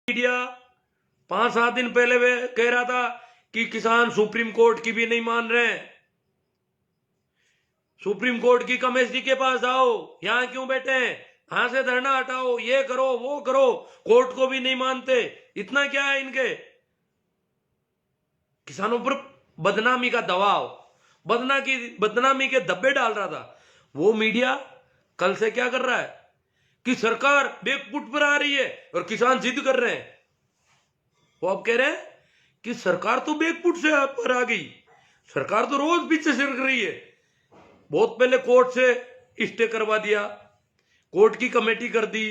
Media 5-7 दिन पहले वे कह रहा था कि किसान सुप्रीम कोर्ट की भी नहीं मान रहे हैं। सुप्रीम कोर्ट की कमेटी के पास आओ, यहां क्यों बैठे हैं, यहां से धरना हटाओ, ये करो वो करो, कोर्ट को भी नहीं मानते। इतना क्या है इनके? किसानों पर बदनामी का दबाव, बदनामी के धब्बे डाल रहा था वो मीडिया। कल से क्या कर रहा है कि सरकार बेकफुट पर आ रही है और किसान जिद कर रहे हैं। वो अब कह रहे हैं कि सरकार तो बेकफुट से पर आ गई, सरकार तो रोज पीछे सरक रही है। बहुत पहले कोर्ट से स्टे करवा दिया, कोर्ट की कमेटी कर दी,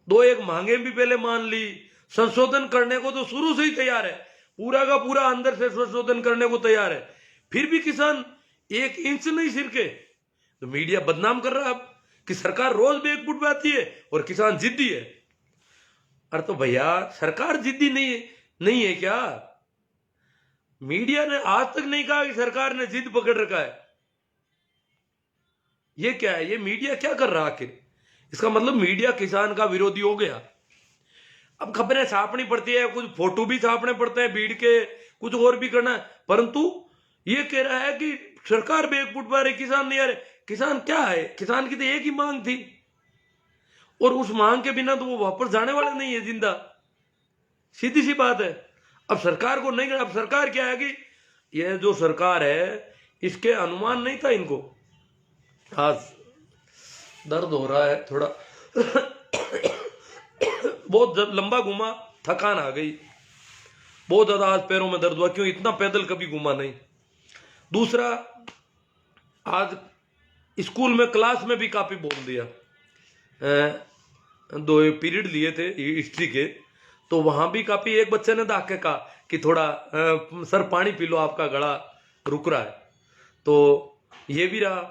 2-1 मांगे भी पहले मान ली, संशोधन करने को तो शुरू से ही तैयार है, पूरा का पूरा अंदर से संशोधन करने को तैयार है, फिर भी किसान 1 इंच नहीं सिरके। तो मीडिया बदनाम कर रहा है अब कि सरकार रोज बेकफुट पे आती है और किसान जिद्दी है। अरे तो भैया सरकार जिद्दी नहीं है क्या? मीडिया ने आज तक नहीं कहा कि सरकार ने जिद पकड़ रखा है। ये क्या है? ये मीडिया क्या कर रहा है आखिर? इसका मतलब मीडिया किसान का विरोधी हो गया। अब खबरें छापनी पड़ती है, कुछ फोटो भी छापने पड़ते हैं भीड़ के, कुछ और भी करना है, परंतु ये कह रहा है कि सरकार बेकफुट पर आ रही, किसान नहीं आ रहे। किसान क्या है? किसान की तो एक ही मांग थी और उस मांग के बिना तो वो वापस जाने वाले नहीं है जिंदा। सीधी सी बात है। अब सरकार को नहीं, अब सरकार क्या है कि यह जो सरकार है इसके अनुमान नहीं था इनको। आज दर्द हो रहा है थोड़ा बहुत लंबा घूमा, थकान आ गई, बहुत ज्यादा आज पैरों में दर्द हुआ, क्यों इतना पैदल कभी घूमा नहीं। दूसरा, आज स्कूल में क्लास में भी काफी बोल दिया। 2 पीरियड लिए थे हिस्ट्री के, तो वहां भी काफी एक बच्चे ने दाग के कहा कि थोड़ा सर पानी पी लो, आपका गला रुक रहा है। तो ये भी रहा।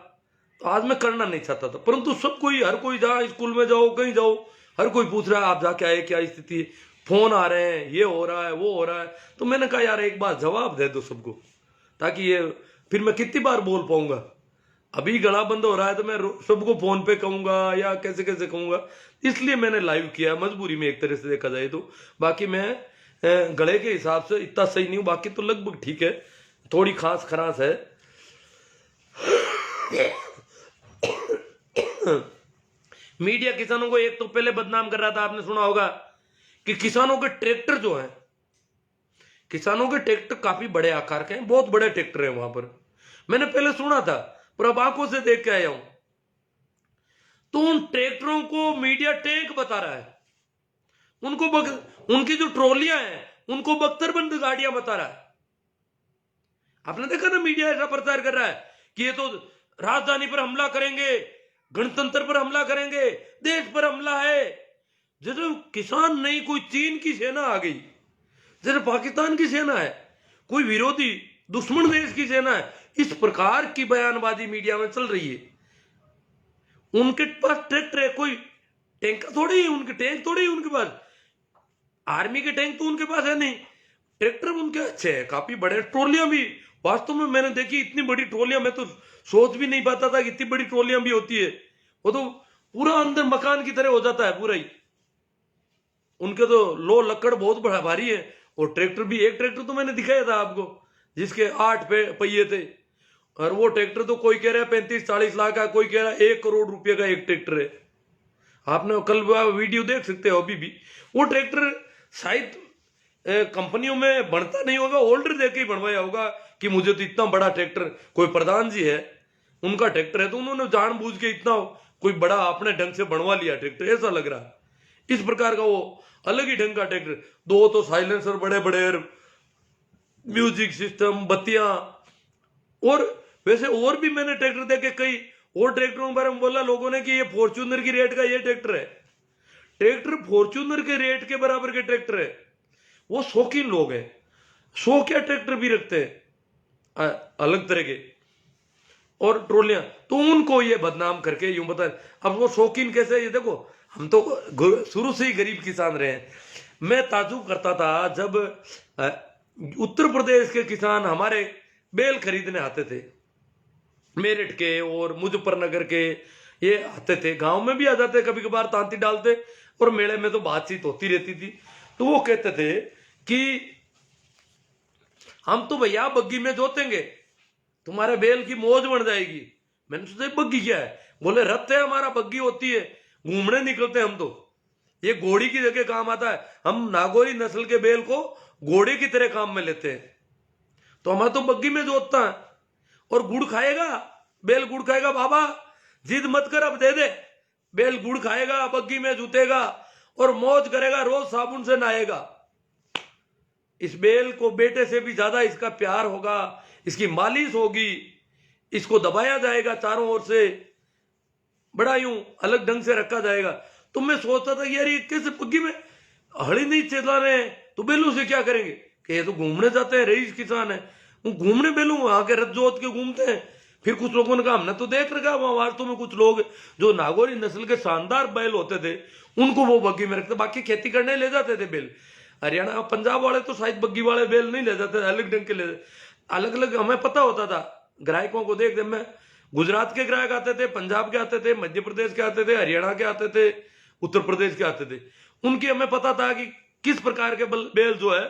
तो आज मैं करना नहीं चाहता था, परंतु सब कोई, हर कोई जहाँ स्कूल में जाओ कहीं जाओ, हर कोई पूछ रहा है आप जाके आए, क्या स्थिति, फोन आ रहे हैं, ये हो रहा है वो हो रहा है। तो मैंने कहा यार एक बार जवाब दे दो सबको, ताकि ये फिर मैं कितनी बार बोल पाऊंगा। अभी गला बंद हो रहा है तो मैं सबको फोन पे कहूंगा या कैसे कैसे कहूंगा, इसलिए मैंने लाइव किया, मजबूरी में एक तरह से देखा जाए तो। बाकी मैं गले के हिसाब से इतना सही नहीं हूं, बाकी तो लगभग ठीक है, थोड़ी खांस खरास है। मीडिया किसानों को एक तो पहले बदनाम कर रहा था, आपने सुना होगा कि किसानों के ट्रैक्टर जो हैं, किसानों के ट्रैक्टर काफी बड़े आकार के हैं, बहुत बड़े ट्रैक्टर हैं वहां पर। मैंने पहले सुना था पर अब आंखों से देख के आया हूं, तो उन ट्रैक्टरों को मीडिया टैंक बता रहा है, उनकी जो ट्रॉलियां हैं उनको बख्तरबंद गाड़ियां बता रहा है। आपने देखा ना, मीडिया ऐसा प्रचार कर रहा है कि ये तो राजधानी पर हमला करेंगे, गणतंत्र पर हमला करेंगे, देश पर हमला है। जैसे किसान नहीं, कोई चीन की सेना आ गई, जैसे पाकिस्तान की सेना है, कोई विरोधी दुश्मन देश की सेना है। इस प्रकार की बयानबाजी मीडिया में चल रही है। उनके पास ट्रैक्टर है, कोई टैंक थोड़ी है, उनके टैंक थोड़ी है उनके पास, आर्मी के टैंक तो उनके पास है नहीं, ट्रैक्टर उनके अच्छे हैं, काफी बड़े। ट्रॉलियां भी वास्तव में मैंने देखी, इतनी बड़ी ट्रॉलियां, मैं तो सोच भी नहीं पाता था कि इतनी बड़ी ट्रॉलियां भी होती है। वो तो पूरा अंदर मकान की तरह हो जाता है पूरा ही। उनके तो लो लकड़ बहुत बड़ा भारी है, और ट्रैक्टर भी, एक ट्रैक्टर तो मैंने दिखाया था आपको जिसके 8 पहिए थे, और वो ट्रैक्टर तो कोई कह रहा है 35-40 लाख का, कोई कह रहा है 1 करोड़ रुपए का एक ट्रैक्टर है। आपने कल वीडियो देख सकते हो। अभी भी वो ट्रैक्टर शायद कंपनियों में बनता नहीं होगा, ऑर्डर देके ही बनवाया होगा कि मुझे तो इतना बड़ा ट्रैक्टर, कोई प्रधान जी है उनका ट्रैक्टर है, तो उन्होंने जानबूझ के इतना कोई बड़ा अपने ढंग से बनवा लिया ट्रैक्टर, ऐसा लग रहा है। इस प्रकार का वो अलग ही ढंग का ट्रैक्टर, 2 तो साइलेंसर बड़े बड़े, म्यूजिक सिस्टम, बत्तियां, और वैसे और भी मैंने ट्रैक्टर देखे कई और ट्रैक्टरों के बारे में बोला लोगों ने कि ये फॉर्च्यूनर की रेट का ये ट्रैक्टर है। ट्रैक्टर फॉर्च्यूनर के रेट के बराबर के ट्रैक्टर है। वो शौकीन लोग हैं, शौकिया ट्रैक्टर भी रखते हैं अलग तरह के, और ट्रोलियां, तो उनको ये बदनाम करके यूं बता। अब वो शौकीन कैसे, ये देखो, हम तो शुरू से ही गरीब किसान रहे हैं। मैं ताजुब करता था जब उत्तर प्रदेश के किसान हमारे बेल खरीदने आते थे, मेरठ के और मुजफ्फरनगर के, ये आते थे, गांव में भी आ जाते कभी कभार, तांती डालते, और मेले में तो बातचीत होती रहती थी। तो वो कहते थे कि हम तो भैया बग्गी में जोतेंगे, तुम्हारे बैल की मौज बन जाएगी। मैंने सोचा बग्गी क्या है? बोले रथ है हमारा, बग्गी होती है, घूमने निकलते हैं हम तो, ये घोड़ी की जगह काम आता है। हम नागौरी नस्ल के बैल को घोड़े की तरह काम में लेते हैं, तो हमारा तो बग्गी में जोतता है। और गुड़ खाएगा बैल, गुड़ खाएगा बाबा, जिद मत कर, अब दे दे। बैल गुड़ खाएगा, बग्गी में जूतेगा और मौज करेगा, रोज साबुन से नहाएगा। इस बैल को बेटे से भी ज्यादा इसका प्यार होगा, इसकी मालिश होगी, इसको दबाया जाएगा चारों ओर से, बड़ा यूं अलग ढंग से रखा जाएगा। तो मैं सोचता था यार ये कैसे बग्गी में हड़ी नहीं चला रहे, तो बैलों से क्या करेंगे? कि ये तो घूमने जाते हैं, रईस किसान है, वो घूमने बैलों आके रथ जोत के घूमते हैं। फिर कुछ लोगों ने कहा हमने तो देख रखा वहां वास्तव में कुछ लोग जो नागौरी नस्ल के शानदार बैल होते थे उनको वो बग्गी में रखते, बाकी खेती करने ले जाते थे बैल। हरियाणा पंजाब वाले तो शायद बग्गी वाले बैल नहीं ले जाते, अलग ढंग के ले, अलग अलग हमें पता होता था। ग्राहकों को देख मैं, गुजरात के ग्राहक आते थे, पंजाब के आते थे, मध्य प्रदेश के आते थे, हरियाणा के आते थे, उत्तर प्रदेश के आते थे, उनकी हमें पता था कि किस प्रकार के बैल जो है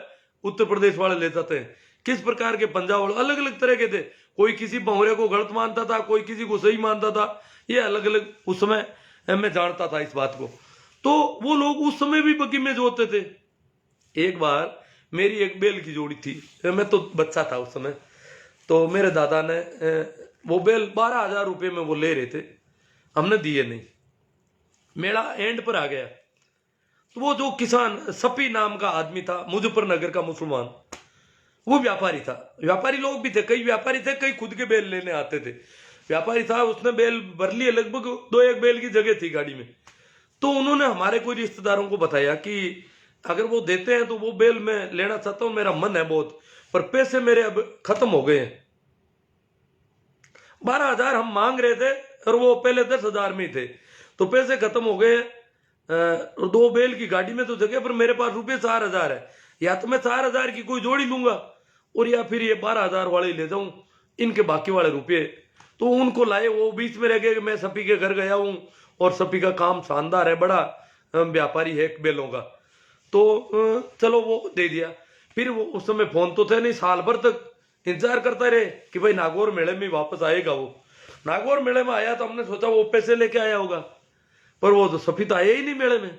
उत्तर प्रदेश वाले ले जाते हैं, किस प्रकार के पंजाब वाले, अलग अलग तरह के थे। कोई किसी बहुरे को गलत मानता था, कोई किसी को सही मानता था, ये अलग अलग उस समय मैं जानता था इस बात को। तो वो लोग उस समय भी बग्गी में जोते थे। एक बार मेरी एक बैल की जोड़ी थी, मैं तो बच्चा था उस समय, तो मेरे दादा ने वो बैल 12,000 रुपये में वो ले रहे थे, हमने दिए नहीं। मेरा एंड पर आ गया, तो वो जो किसान सपी नाम का आदमी था, मुजफ्फरनगर का मुसलमान, वो व्यापारी था। व्यापारी लोग भी थे, कई व्यापारी थे, कई खुद के बैल लेने आते थे। व्यापारी था, उसने बैल भर लिए, लगभग 2-1 बैल की जगह थी गाड़ी में। तो उन्होंने हमारे कोई रिश्तेदारों को बताया कि अगर वो देते हैं तो वो बैल मैं लेना चाहता हूं, मेरा मन है बहुत, पर पैसे मेरे अब खत्म हो गए हैं। 12,000 हम मांग रहे थे और वो पहले 10,000 में ही थे, तो पैसे खत्म हो गए। 2 बैल की गाड़ी में तो जगह, पर मेरे पास रुपये 4,000 है, या तो मैं 4,000 की कोई जोड़ी लूंगा और या फिर ये 12,000 वाले ले जाऊं, इनके बाकी वाले रुपये। तो उनको लाए, वो बीच में रह गए। मैं सपी के घर गया हूं और सपी का काम शानदार है, बड़ा व्यापारी है बैलों का, तो चलो वो दे दिया। फिर वो उस समय फोन तो थे नहीं, साल भर तक इंतजार करता रहे कि भाई नागौर मेले में वापस आएगा। वो नागौर मेले में आया तो हमने सोचा वो पैसे लेके आया होगा, पर वो तो सफी तो आया ही नहीं मेले में।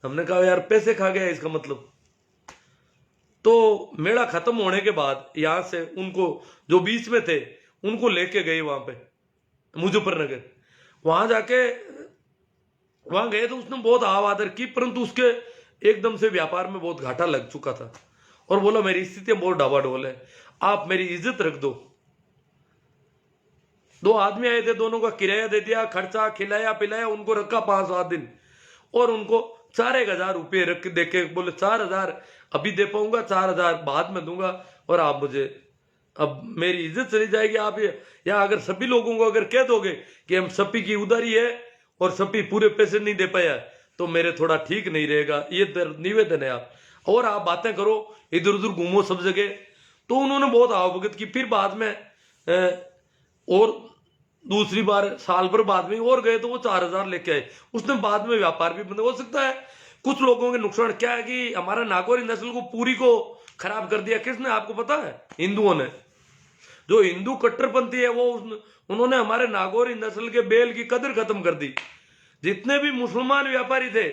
हमने कहा यार पैसे खा गया इसका मतलब। तो मेला खत्म होने के बाद यहां से उनको जो बीच में थे उनको लेके गए वहां पे मुजफ्फरनगर। वहां जाके वहां गए तो उसने बहुत आवादर की, परंतु उसके एकदम से व्यापार में बहुत घाटा लग चुका था और बोला मेरी स्थिति बहुत डावाडोल है, आप मेरी इज्जत रख दो। 2 आदमी आए थे, दोनों का किराया दे दिया, खर्चा, खिलाया पिलाया, उनको रखा 5-7 दिन और उनको 4,000 रुपये रख दे के बोले 4,000 अभी दे पाऊंगा, 4,000 बाद में दूंगा, और आप मुझे, अब मेरी इज्जत चली जाएगी। आप ये, या अगर सभी लोगों को अगर कह दोगे कि हम सपी की उधारी है और सपी पूरे पैसे नहीं दे पाया, तो मेरे थोड़ा ठीक नहीं रहेगा, ये निवेदन है आप, और आप बातें करो, इधर उधर घूमो सब जगह। तो उन्होंने बहुत आवभगत की। फिर बाद में और दूसरी बार साल भर बाद में और गए तो वो 4,000 लेके आए। उसने बाद में व्यापार भी बंद हो सकता है। कुछ लोगों के नुकसान क्या है कि हमारा नागौरी नस्ल को पूरी को खराब कर दिया। किसने? आपको पता है? हिंदुओं ने। जो हिंदू कट्टरपंथी है वो उन्होंने हमारे नागौरी नस्ल के बैल की कदर खत्म कर दी। जितने भी मुसलमान व्यापारी थे,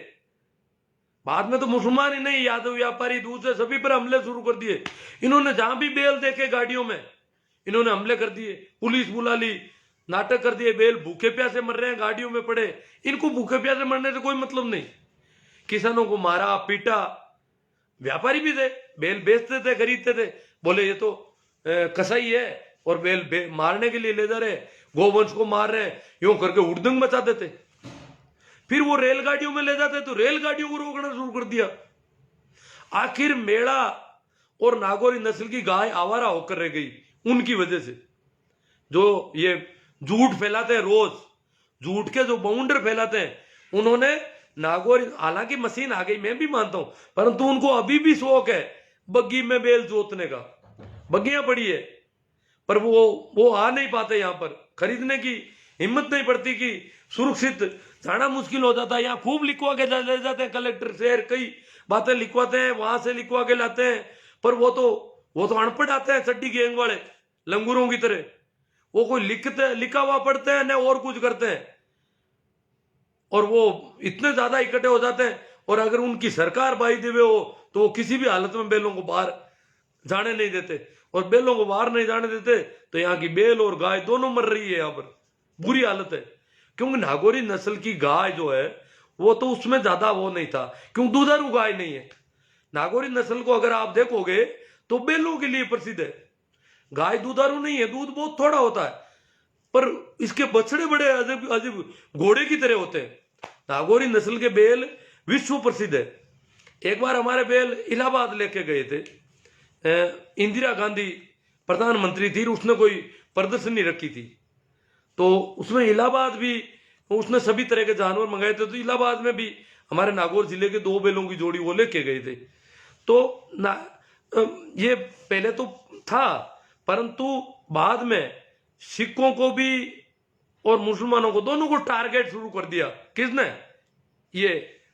बाद में तो मुसलमान ही नहीं, यादव व्यापारी, दूसरे सभी पर हमले शुरू कर दिए। इन्होंने जहां भी बैल देखे गाड़ियों में इन्होंने हमले कर दिए, पुलिस बुला ली, नाटक कर दिए। बैल भूखे प्यासे मर रहे हैं गाड़ियों में पड़े। इनको भूखे प्यासे मरने से कोई मतलब नहीं। किसानों को मारा पीटा। व्यापारी भी थे, बैल बेचते थे, खरीदते थे, बोले ये तो कसाई है और बैल मारने के लिए ले जा रहे, गोवंश को मार रहे, यूं करके उड़दंग मचा देते। फिर वो रेलगाड़ियों में ले जाते तो रेलगाड़ियों को रोकना शुरू कर दिया। आखिर मेड़ा और नागौरी नस्ल की गाय आवारा होकर रह गई उनकी वजह से। जो ये झूठ फैलाते हैं, रोज झूठ के जो बाउंडर फैलाते हैं, उन्होंने नागौरी, हालांकि मशीन आ गई मैं भी मानता हूं, परंतु उनको अभी भी शौक है बग्गी में बैल जोतने का। बग्गियां पड़ी है पर वो आ नहीं पाते यहां पर खरीदने की हिम्मत नहीं पड़ती कि सुरक्षित जाना मुश्किल हो जाता है। यहाँ खूब लिखवा के ले जाते हैं कलेक्टर शहर, कई बातें लिखवाते हैं, वहां से लिखवा के लाते हैं, पर वो तो अनपढ़ आते हैं चड्डी गैंग वाले लंगूरों की तरह। वो कोई लिखा हुआ पढ़ते हैं न और कुछ करते हैं, और वो इतने ज्यादा इकट्ठे हो जाते हैं। और अगर उनकी सरकार बाई देवे हो तो वो किसी भी हालत में बेलों को बाहर जाने नहीं देते, और बेलों को बाहर नहीं जाने देते तो यहाँ की बेल और गाय दोनों मर रही है। यहाँ पर बुरी हालत है, क्योंकि नागौरी नस्ल की गाय जो है वो तो उसमें ज्यादा वो नहीं था, क्योंकि दुधारू गाय नहीं है। नागौरी नस्ल को अगर आप देखोगे तो बेलों के लिए प्रसिद्ध है। गाय दुधारू नहीं है, दूध बहुत थोड़ा होता है, पर इसके बछड़े बड़े अजीब अजीब घोड़े की तरह होते हैं। नागौरी नस्ल के बेल विश्व प्रसिद्ध है। एक बार हमारे बेल इलाहाबाद लेके गए थे, इंदिरा गांधी प्रधानमंत्री थी, उसने कोई प्रदर्शनी रखी थी, तो उसमें इलाहाबाद भी उसने सभी तरह के जानवर मंगाए थे, तो इलाहाबाद में भी हमारे नागौर जिले के 2 बैलों की जोड़ी वो लेके गए थे। तो ये पहले तो था, परंतु बाद में सिखों को भी और मुसलमानों को दोनों को टारगेट शुरू कर दिया। किसने? ये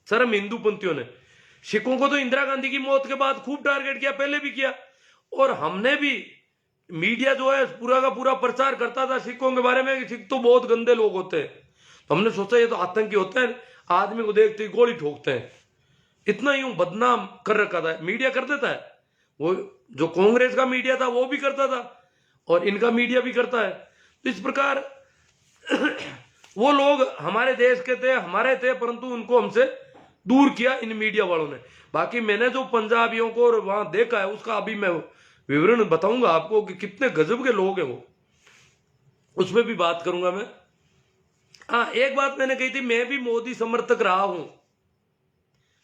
शर्म हिंदू पंथियों ने। सिखों को तो इंदिरा गांधी की मौत के बाद खूब टारगेट किया, पहले भी किया, और हमने भी मीडिया जो है पूरा का पूरा प्रचार करता था सिखों के बारे में कि सिख तो बहुत गंदे लोग होते हैं। तो हमने सोचा ये तो आतंकी होते हैं, आदमी को देखते ही गोली ठोकते हैं। इतना यूं बदनाम कर रखा था, मीडिया कर देता है। वो जो कांग्रेस का मीडिया था वो भी करता था, और इनका मीडिया भी करता है। तो इस प्रकार वो लोग हमारे देश के थे, हमारे थे, परंतु उनको हमसे दूर किया इन मीडिया वालों ने। बाकी मैंने जो पंजाबियों को और वहां देखा है उसका अभी मैं विवरण बताऊंगा आपको कि कितने गजब के लोग हैं वो, उसमें भी बात करूंगा मैं। हाँ, एक बात मैंने कही थी, मैं भी मोदी समर्थक रहा हूं।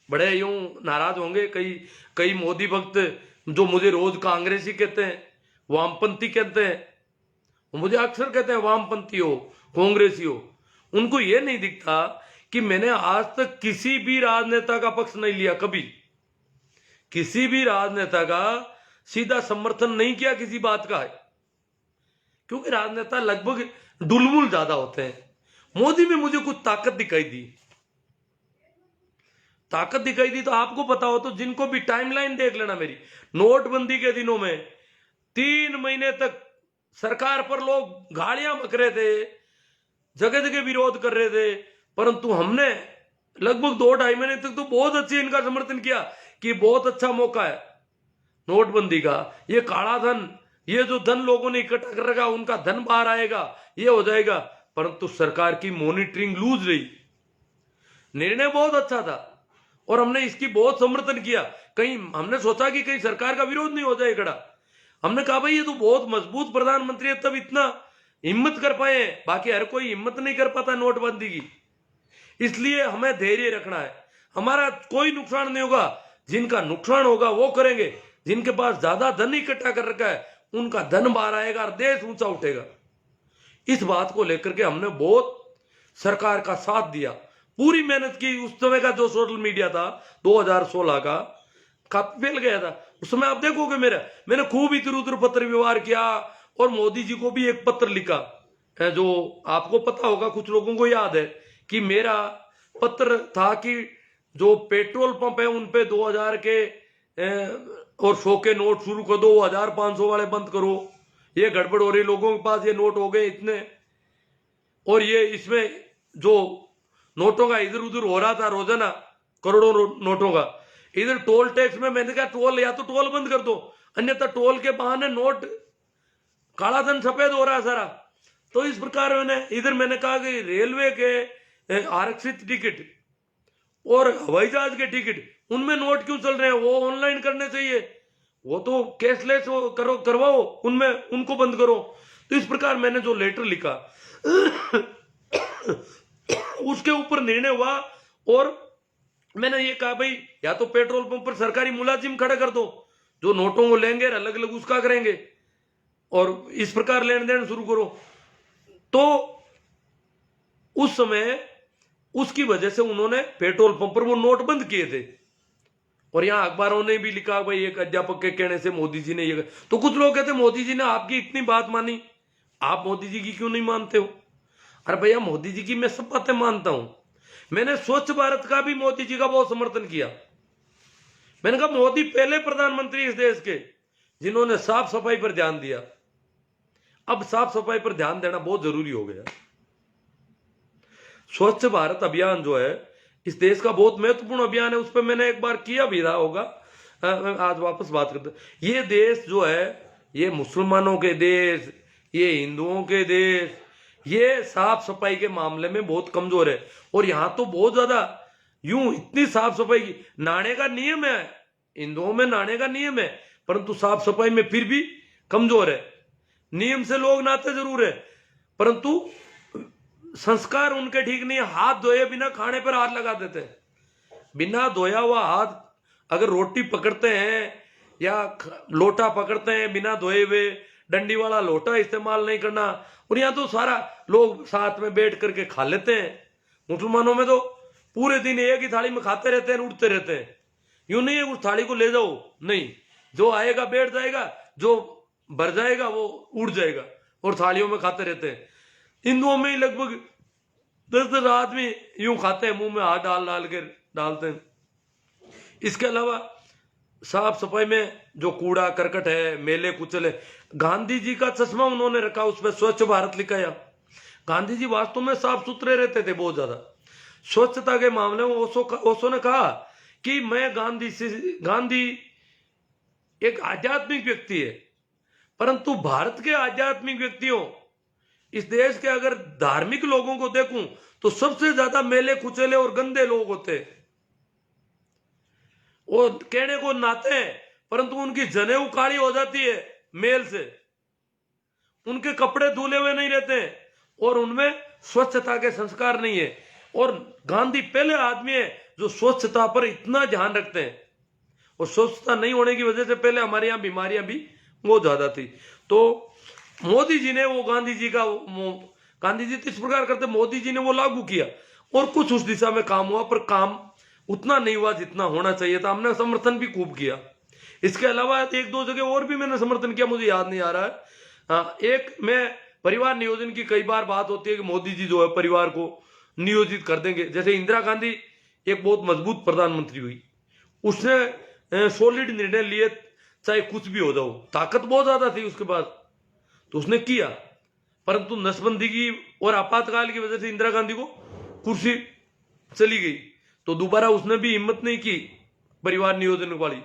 बड़े यूं नाराज होंगे कई मोदी भक्त जो मुझे रोज कांग्रेसी कहते हैं, वामपंथी कहते हैं। मुझे अक्सर कहते हैं वामपंथी हो, कांग्रेसी हो। उनको यह नहीं दिखता कि मैंने आज तक किसी भी राजनेता का पक्ष नहीं लिया, कभी किसी भी राजनेता का सीधा समर्थन नहीं किया किसी बात का है, क्योंकि राजनेता लगभग डुलमुल ज्यादा होते हैं। मोदी में मुझे कुछ ताकत दिखाई दी तो आपको पता हो तो जिनको भी टाइमलाइन देख लेना मेरी, नोटबंदी के दिनों में 3 महीने तक सरकार पर लोग गालियां बक रहे थे, जगह जगह विरोध कर रहे थे, परंतु हमने लगभग 2-2.5 महीने तक तो बहुत अच्छी इनका समर्थन किया कि बहुत अच्छा मौका है नोटबंदी का, ये काला धन, ये जो धन लोगों ने इकट्ठा कर रखा उनका धन बाहर आएगा, ये हो जाएगा। परंतु सरकार की मॉनिटरिंग लूज रही, निर्णय बहुत अच्छा था और हमने इसकी बहुत समर्थन किया। कहीं हमने सोचा कि कहीं सरकार का विरोध नहीं हो जाए खड़ा। हमने कहा भाई ये तो बहुत मजबूत प्रधानमंत्री है, तब इतना हिम्मत कर पाए, बाकी हर कोई हिम्मत नहीं कर पाता नोटबंदी की। इसलिए हमें धैर्य रखना है, हमारा कोई नुकसान नहीं होगा, जिनका नुकसान होगा वो करेंगे। जिनके पास ज्यादा धन इकट्ठा कर रखा है उनका धन बाहर आएगा और देश ऊंचा उठेगा। इस बात को लेकर के हमने बहुत सरकार का साथ दिया, पूरी मेहनत की। उस समय का जो सोशल मीडिया था 2016 का काफी फैल गया था। उस समय आप देखोगे मैंने खूब इधर उधर पत्र व्यवहार किया और मोदी जी को भी एक पत्र लिखा है, जो आपको पता होगा, कुछ लोगों को याद है कि मेरा पत्र था कि जो पेट्रोल पंप है उन पे 2000 के और 100 के नोट शुरू कर दो, 1500 वाले बंद करो, ये गड़बड़ हो रही, लोगों के पास ये नोट हो गए इतने, और ये इसमें जो नोटों का इधर उधर हो रहा था रोजाना करोड़ों नोटों का, इधर टोल टैक्स में मैंने कहा टोल या तो टोल बंद कर दो, अन्यथा टोल के बहाने नोट काला धन सफेद हो रहा है सारा। तो इस प्रकार मैंने कहा कि रेलवे के आरक्षित टिकट और हवाई जहाज के टिकट उनमें नोट क्यों चल रहे हैं, वो ऑनलाइन करने चाहिए, वो तो कैशलेस करवाओ, उनमें उनको बंद करो। तो इस प्रकार मैंने जो लेटर लिखा उसके ऊपर निर्णय हुआ और मैंने ये कहा भाई या तो पेट्रोल पंप पर सरकारी मुलाजिम खड़े कर दो जो नोटों को लेंगे अलग अलग उसका करेंगे और इस प्रकार लेन देन शुरू करो। तो उस समय उसकी वजह से उन्होंने पेट्रोल पंप पर वो नोट बंद किए थे और यहां अखबारों ने भी लिखा भाई एक अध्यापक के कहने से मोदी जी ने ये। तो कुछ लोग कहते मोदी जी ने आपकी इतनी बात मानी, आप मोदी जी की क्यों नहीं मानते हो? अरे भैया मोदी जी की मैं सब बातें मानता हूं। मैंने स्वच्छ भारत का भी मोदी जी का बहुत समर्थन किया। मैंने कहा मोदी पहले प्रधानमंत्री इस देश के जिन्होंने साफ सफाई पर ध्यान दिया। अब साफ सफाई पर ध्यान देना बहुत जरूरी हो गया। स्वच्छ भारत अभियान जो है इस देश का बहुत महत्वपूर्ण अभियान है। उस पर मैंने एक बार किया भी रहा होगा, आज वापस बात करते। ये देश जो है ये मुसलमानों के देश, ये हिंदुओं के देश, ये साफ सफाई के मामले में बहुत कमजोर है। और यहां तो बहुत ज्यादा यूं इतनी साफ सफाई की नहाने का नियम है, हिंदुओं में नहाने का नियम है, परंतु साफ सफाई में फिर भी कमजोर है। नियम से लोग नहाते जरूर है परंतु संस्कार उनके ठीक नहीं है। हाथ धोए बिना खाने पर हाथ लगा देते हैं। बिना धोया हुआ हाथ अगर रोटी पकड़ते हैं या लोटा पकड़ते हैं बिना धोए हुए, डंडी वाला लोटा इस्तेमाल नहीं करना। और यहाँ तो सारा लोग साथ में बैठ करके खा लेते हैं। मुसलमानों में तो पूरे दिन एक ही थाली में खाते रहते हैं, उठते रहते हैं। यूं नहीं है उस थाली को ले जाओ, नहीं, जो आएगा बैठ जाएगा, जो भर जाएगा वो उड़ जाएगा और थालियों में खाते रहते हैं। हिंदुओं में ही लगभग 10-10 आदमी यूं खाते हैं, मुंह में हाथ डाल डाल के डालते हैं। इसके अलावा साफ सफाई में जो कूड़ा करकट है, मेले कुचले, गांधी जी का चश्मा उन्होंने रखा, उसमें स्वच्छ भारत लिखाया। गांधी जी वास्तव में साफ सुथरे रहते थे बहुत ज्यादा। स्वच्छता के मामले में ओशो ने कहा कि मैं गांधी एक आध्यात्मिक व्यक्ति है, परंतु भारत के आध्यात्मिक व्यक्तियों, इस देश के अगर धार्मिक लोगों को देखूं तो सबसे ज्यादा मेले कुचेले और गंदे लोग होते हैं। वो कहने को नहाते हैं परंतु उनकी जनेऊ काली हो जाती है मेल से, उनके कपड़े धुले हुए नहीं रहते हैं और उनमें स्वच्छता के संस्कार नहीं है। और गांधी पहले आदमी है जो स्वच्छता पर इतना ध्यान रखते हैं। और स्वच्छता नहीं होने की वजह से पहले हमारे यहाँ बीमारियां भी बहुत ज्यादा थी। तो मोदी जी ने वो गांधी जी तो इस प्रकार करते, मोदी जी ने वो लागू किया और कुछ उस दिशा में काम हुआ, पर काम उतना नहीं हुआ जितना होना चाहिए था। हमने समर्थन भी खूब किया। इसके अलावा 1-2 जगह और भी मैंने समर्थन किया, मुझे याद नहीं आ रहा है। एक मैं परिवार नियोजन की कई बार बात होती है कि मोदी जी जो है परिवार को नियोजित कर देंगे। जैसे इंदिरा गांधी एक बहुत मजबूत प्रधानमंत्री हुई, उसने सॉलिड निर्णय लिए, चाहे कुछ भी हो जाओ, ताकत बहुत ज्यादा थी उसके पास, तो उसने किया। परंतु नसबंदी की और आपातकाल की वजह से इंदिरा गांधी को कुर्सी चली गई, तो दोबारा उसने भी हिम्मत नहीं की परिवार नियोजन वाली,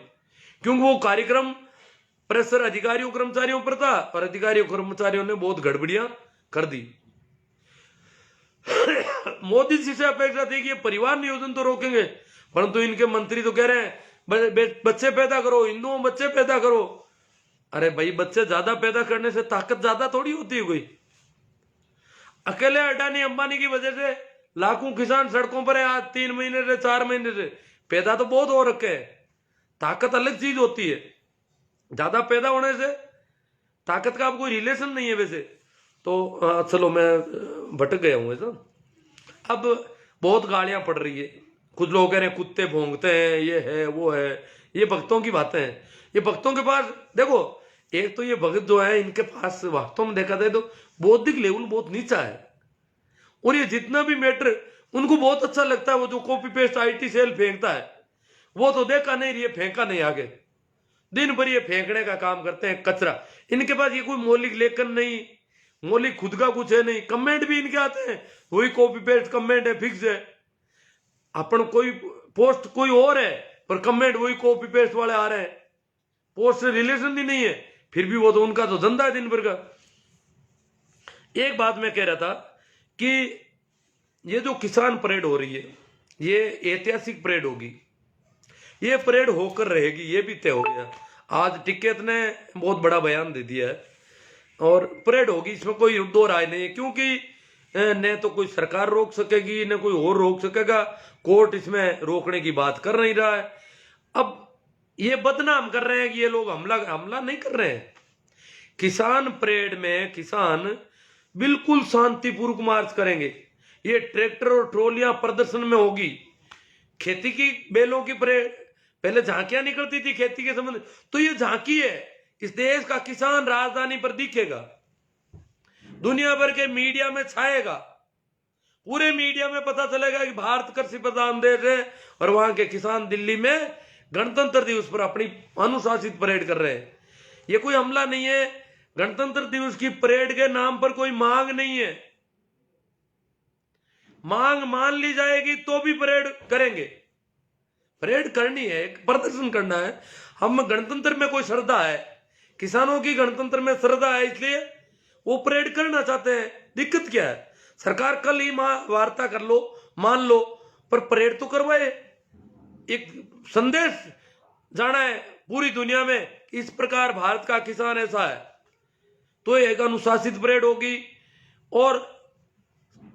क्योंकि वो कार्यक्रम प्रेशर अधिकारियों कर्मचारियों पर था और अधिकारियों कर्मचारियों ने बहुत गड़बड़ियां कर दी। मोदी जी से अपेक्षा थी कि ये परिवार नियोजन तो रोकेंगे, परंतु इनके मंत्री तो कह रहे हैं बच्चे पैदा करो, हिंदुओं बच्चे पैदा करो। अरे भाई, बच्चे ज्यादा पैदा करने से ताकत ज्यादा थोड़ी होती है कोई। अकेले अडानी अंबानी की वजह से लाखों किसान सड़कों पर है आज 3 महीने से 4 महीने से। पैदा तो बहुत हो रखे है, ताकत अलग चीज होती है। ज्यादा पैदा होने से ताकत का अब कोई रिलेशन नहीं है वैसे तो। चलो मैं भटक गया हूं ऐसा। अब बहुत गालियां पड़ रही है, कुछ लोग कह रहे हैं कुत्ते भौंकते हैं, ये है वो है, ये भक्तों की बातें हैं। ये भक्तों के पास देखो, एक तो ये भक्त जो है इनके पास वास्तव में देखा जाए तो बौद्धिक लेवल बहुत नीचा है। और ये जितना भी मैटर उनको बहुत अच्छा लगता है, वो जो कॉपी पेस्ट IT सेल फेंकता है वो तो देखा नहीं, ये फेंका नहीं आगे, दिन भर ये फेंकने का काम करते हैं कचरा। इनके पास ये कोई मौलिक लेखन नहीं, मौलिक खुद का कुछ है नहीं। कमेंट भी इनके आते हैं वही कॉपी पेस्ट कमेंट है, फिक्स है। अपन कोई पोस्ट कोई और है पर कमेंट वही कॉपी पेस्ट वाले आ रहे हैं, पोस्ट से रिलेशन भी नहीं है, फिर भी वो तो उनका तो धंधा है दिन भर का। एक बात मैं कह रहा था कि ये जो किसान परेड हो रही है ये ऐतिहासिक परेड होगी, ये परेड होकर रहेगी, ये भी तय हो गया। आज टिकैत ने बहुत बड़ा बयान दे दिया है और परेड होगी, इसमें कोई दो राय नहीं है। क्योंकि न तो कोई सरकार रोक सकेगी न कोई और रोक सकेगा, कोर्ट इसमें रोकने की बात कर नहीं रहा है। अब ये बदनाम कर रहे हैं कि ये लोग हमला नहीं कर रहे हैं। किसान परेड में किसान बिल्कुल शांतिपूर्वक मार्च करेंगे। ये ट्रैक्टर और ट्रॉलियां प्रदर्शन में होगी। खेती की बेलों की परेड, पहले झांकियां निकलती थी खेती के संबंध, तो ये झांकी है। इस देश का किसान राजधानी पर दिखेगा, दुनिया भर के मीडिया में छाएगा। पूरे मीडिया में पता चलेगा कि भारत कृषि प्रधान देश है और वहां के किसान दिल्ली में गणतंत्र दिवस पर अपनी अनुशासित परेड कर रहे हैं। ये कोई हमला नहीं है। गणतंत्र दिवस की परेड के नाम पर कोई मांग नहीं है। मांग मान ली जाएगी तो भी परेड करेंगे। परेड करनी है, प्रदर्शन करना है। हम गणतंत्र में कोई श्रद्धा है, किसानों की गणतंत्र में श्रद्धा है, इसलिए वो परेड करना चाहते हैं। दिक्कत क्या है? सरकार कल ही वार्ता कर लो, मान लो, पर परेड तो करवाए। एक संदेश जाना है पूरी दुनिया में, इस प्रकार भारत का किसान ऐसा है। तो एक अनुशासित परेड होगी और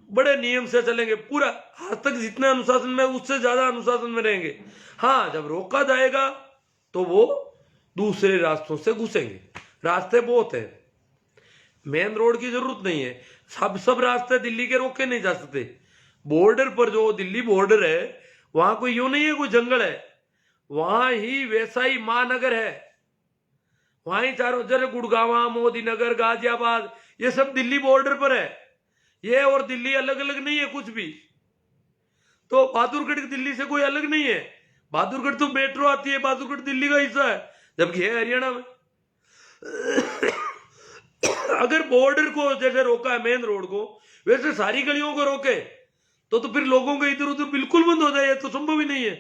बड़े नियम से चलेंगे। पूरा आज तक जितने अनुशासन में, उससे ज्यादा अनुशासन में रहेंगे। हाँ, जब रोका जाएगा तो वो दूसरे रास्तों से घुसेंगे। रास्ते बहुत है, मेन रोड की जरूरत नहीं है। सब रास्ते दिल्ली के रोके नहीं जा सकते। बॉर्डर पर जो दिल्ली बॉर्डर है, वहां कोई यूं नहीं है कोई जंगल है, वहां ही वैसा ही महानगर है। वहां ही चारों जगह गुड़गांव, मोदी नगर, गाजियाबाद, ये सब दिल्ली बॉर्डर पर है। ये और दिल्ली अलग अलग नहीं है कुछ भी। तो बहादुरगढ़ दिल्ली से कोई अलग नहीं है। बहादुरगढ़ तो मेट्रो आती है, बहादुरगढ़ दिल्ली का हिस्सा है, जबकि है हरियाणा में। अगर बॉर्डर को जैसे रोका है मेन रोड को, वैसे सारी गलियों को रोके तो फिर लोगों को इधर उधर बिल्कुल बंद हो जाए, तो संभव ही नहीं है।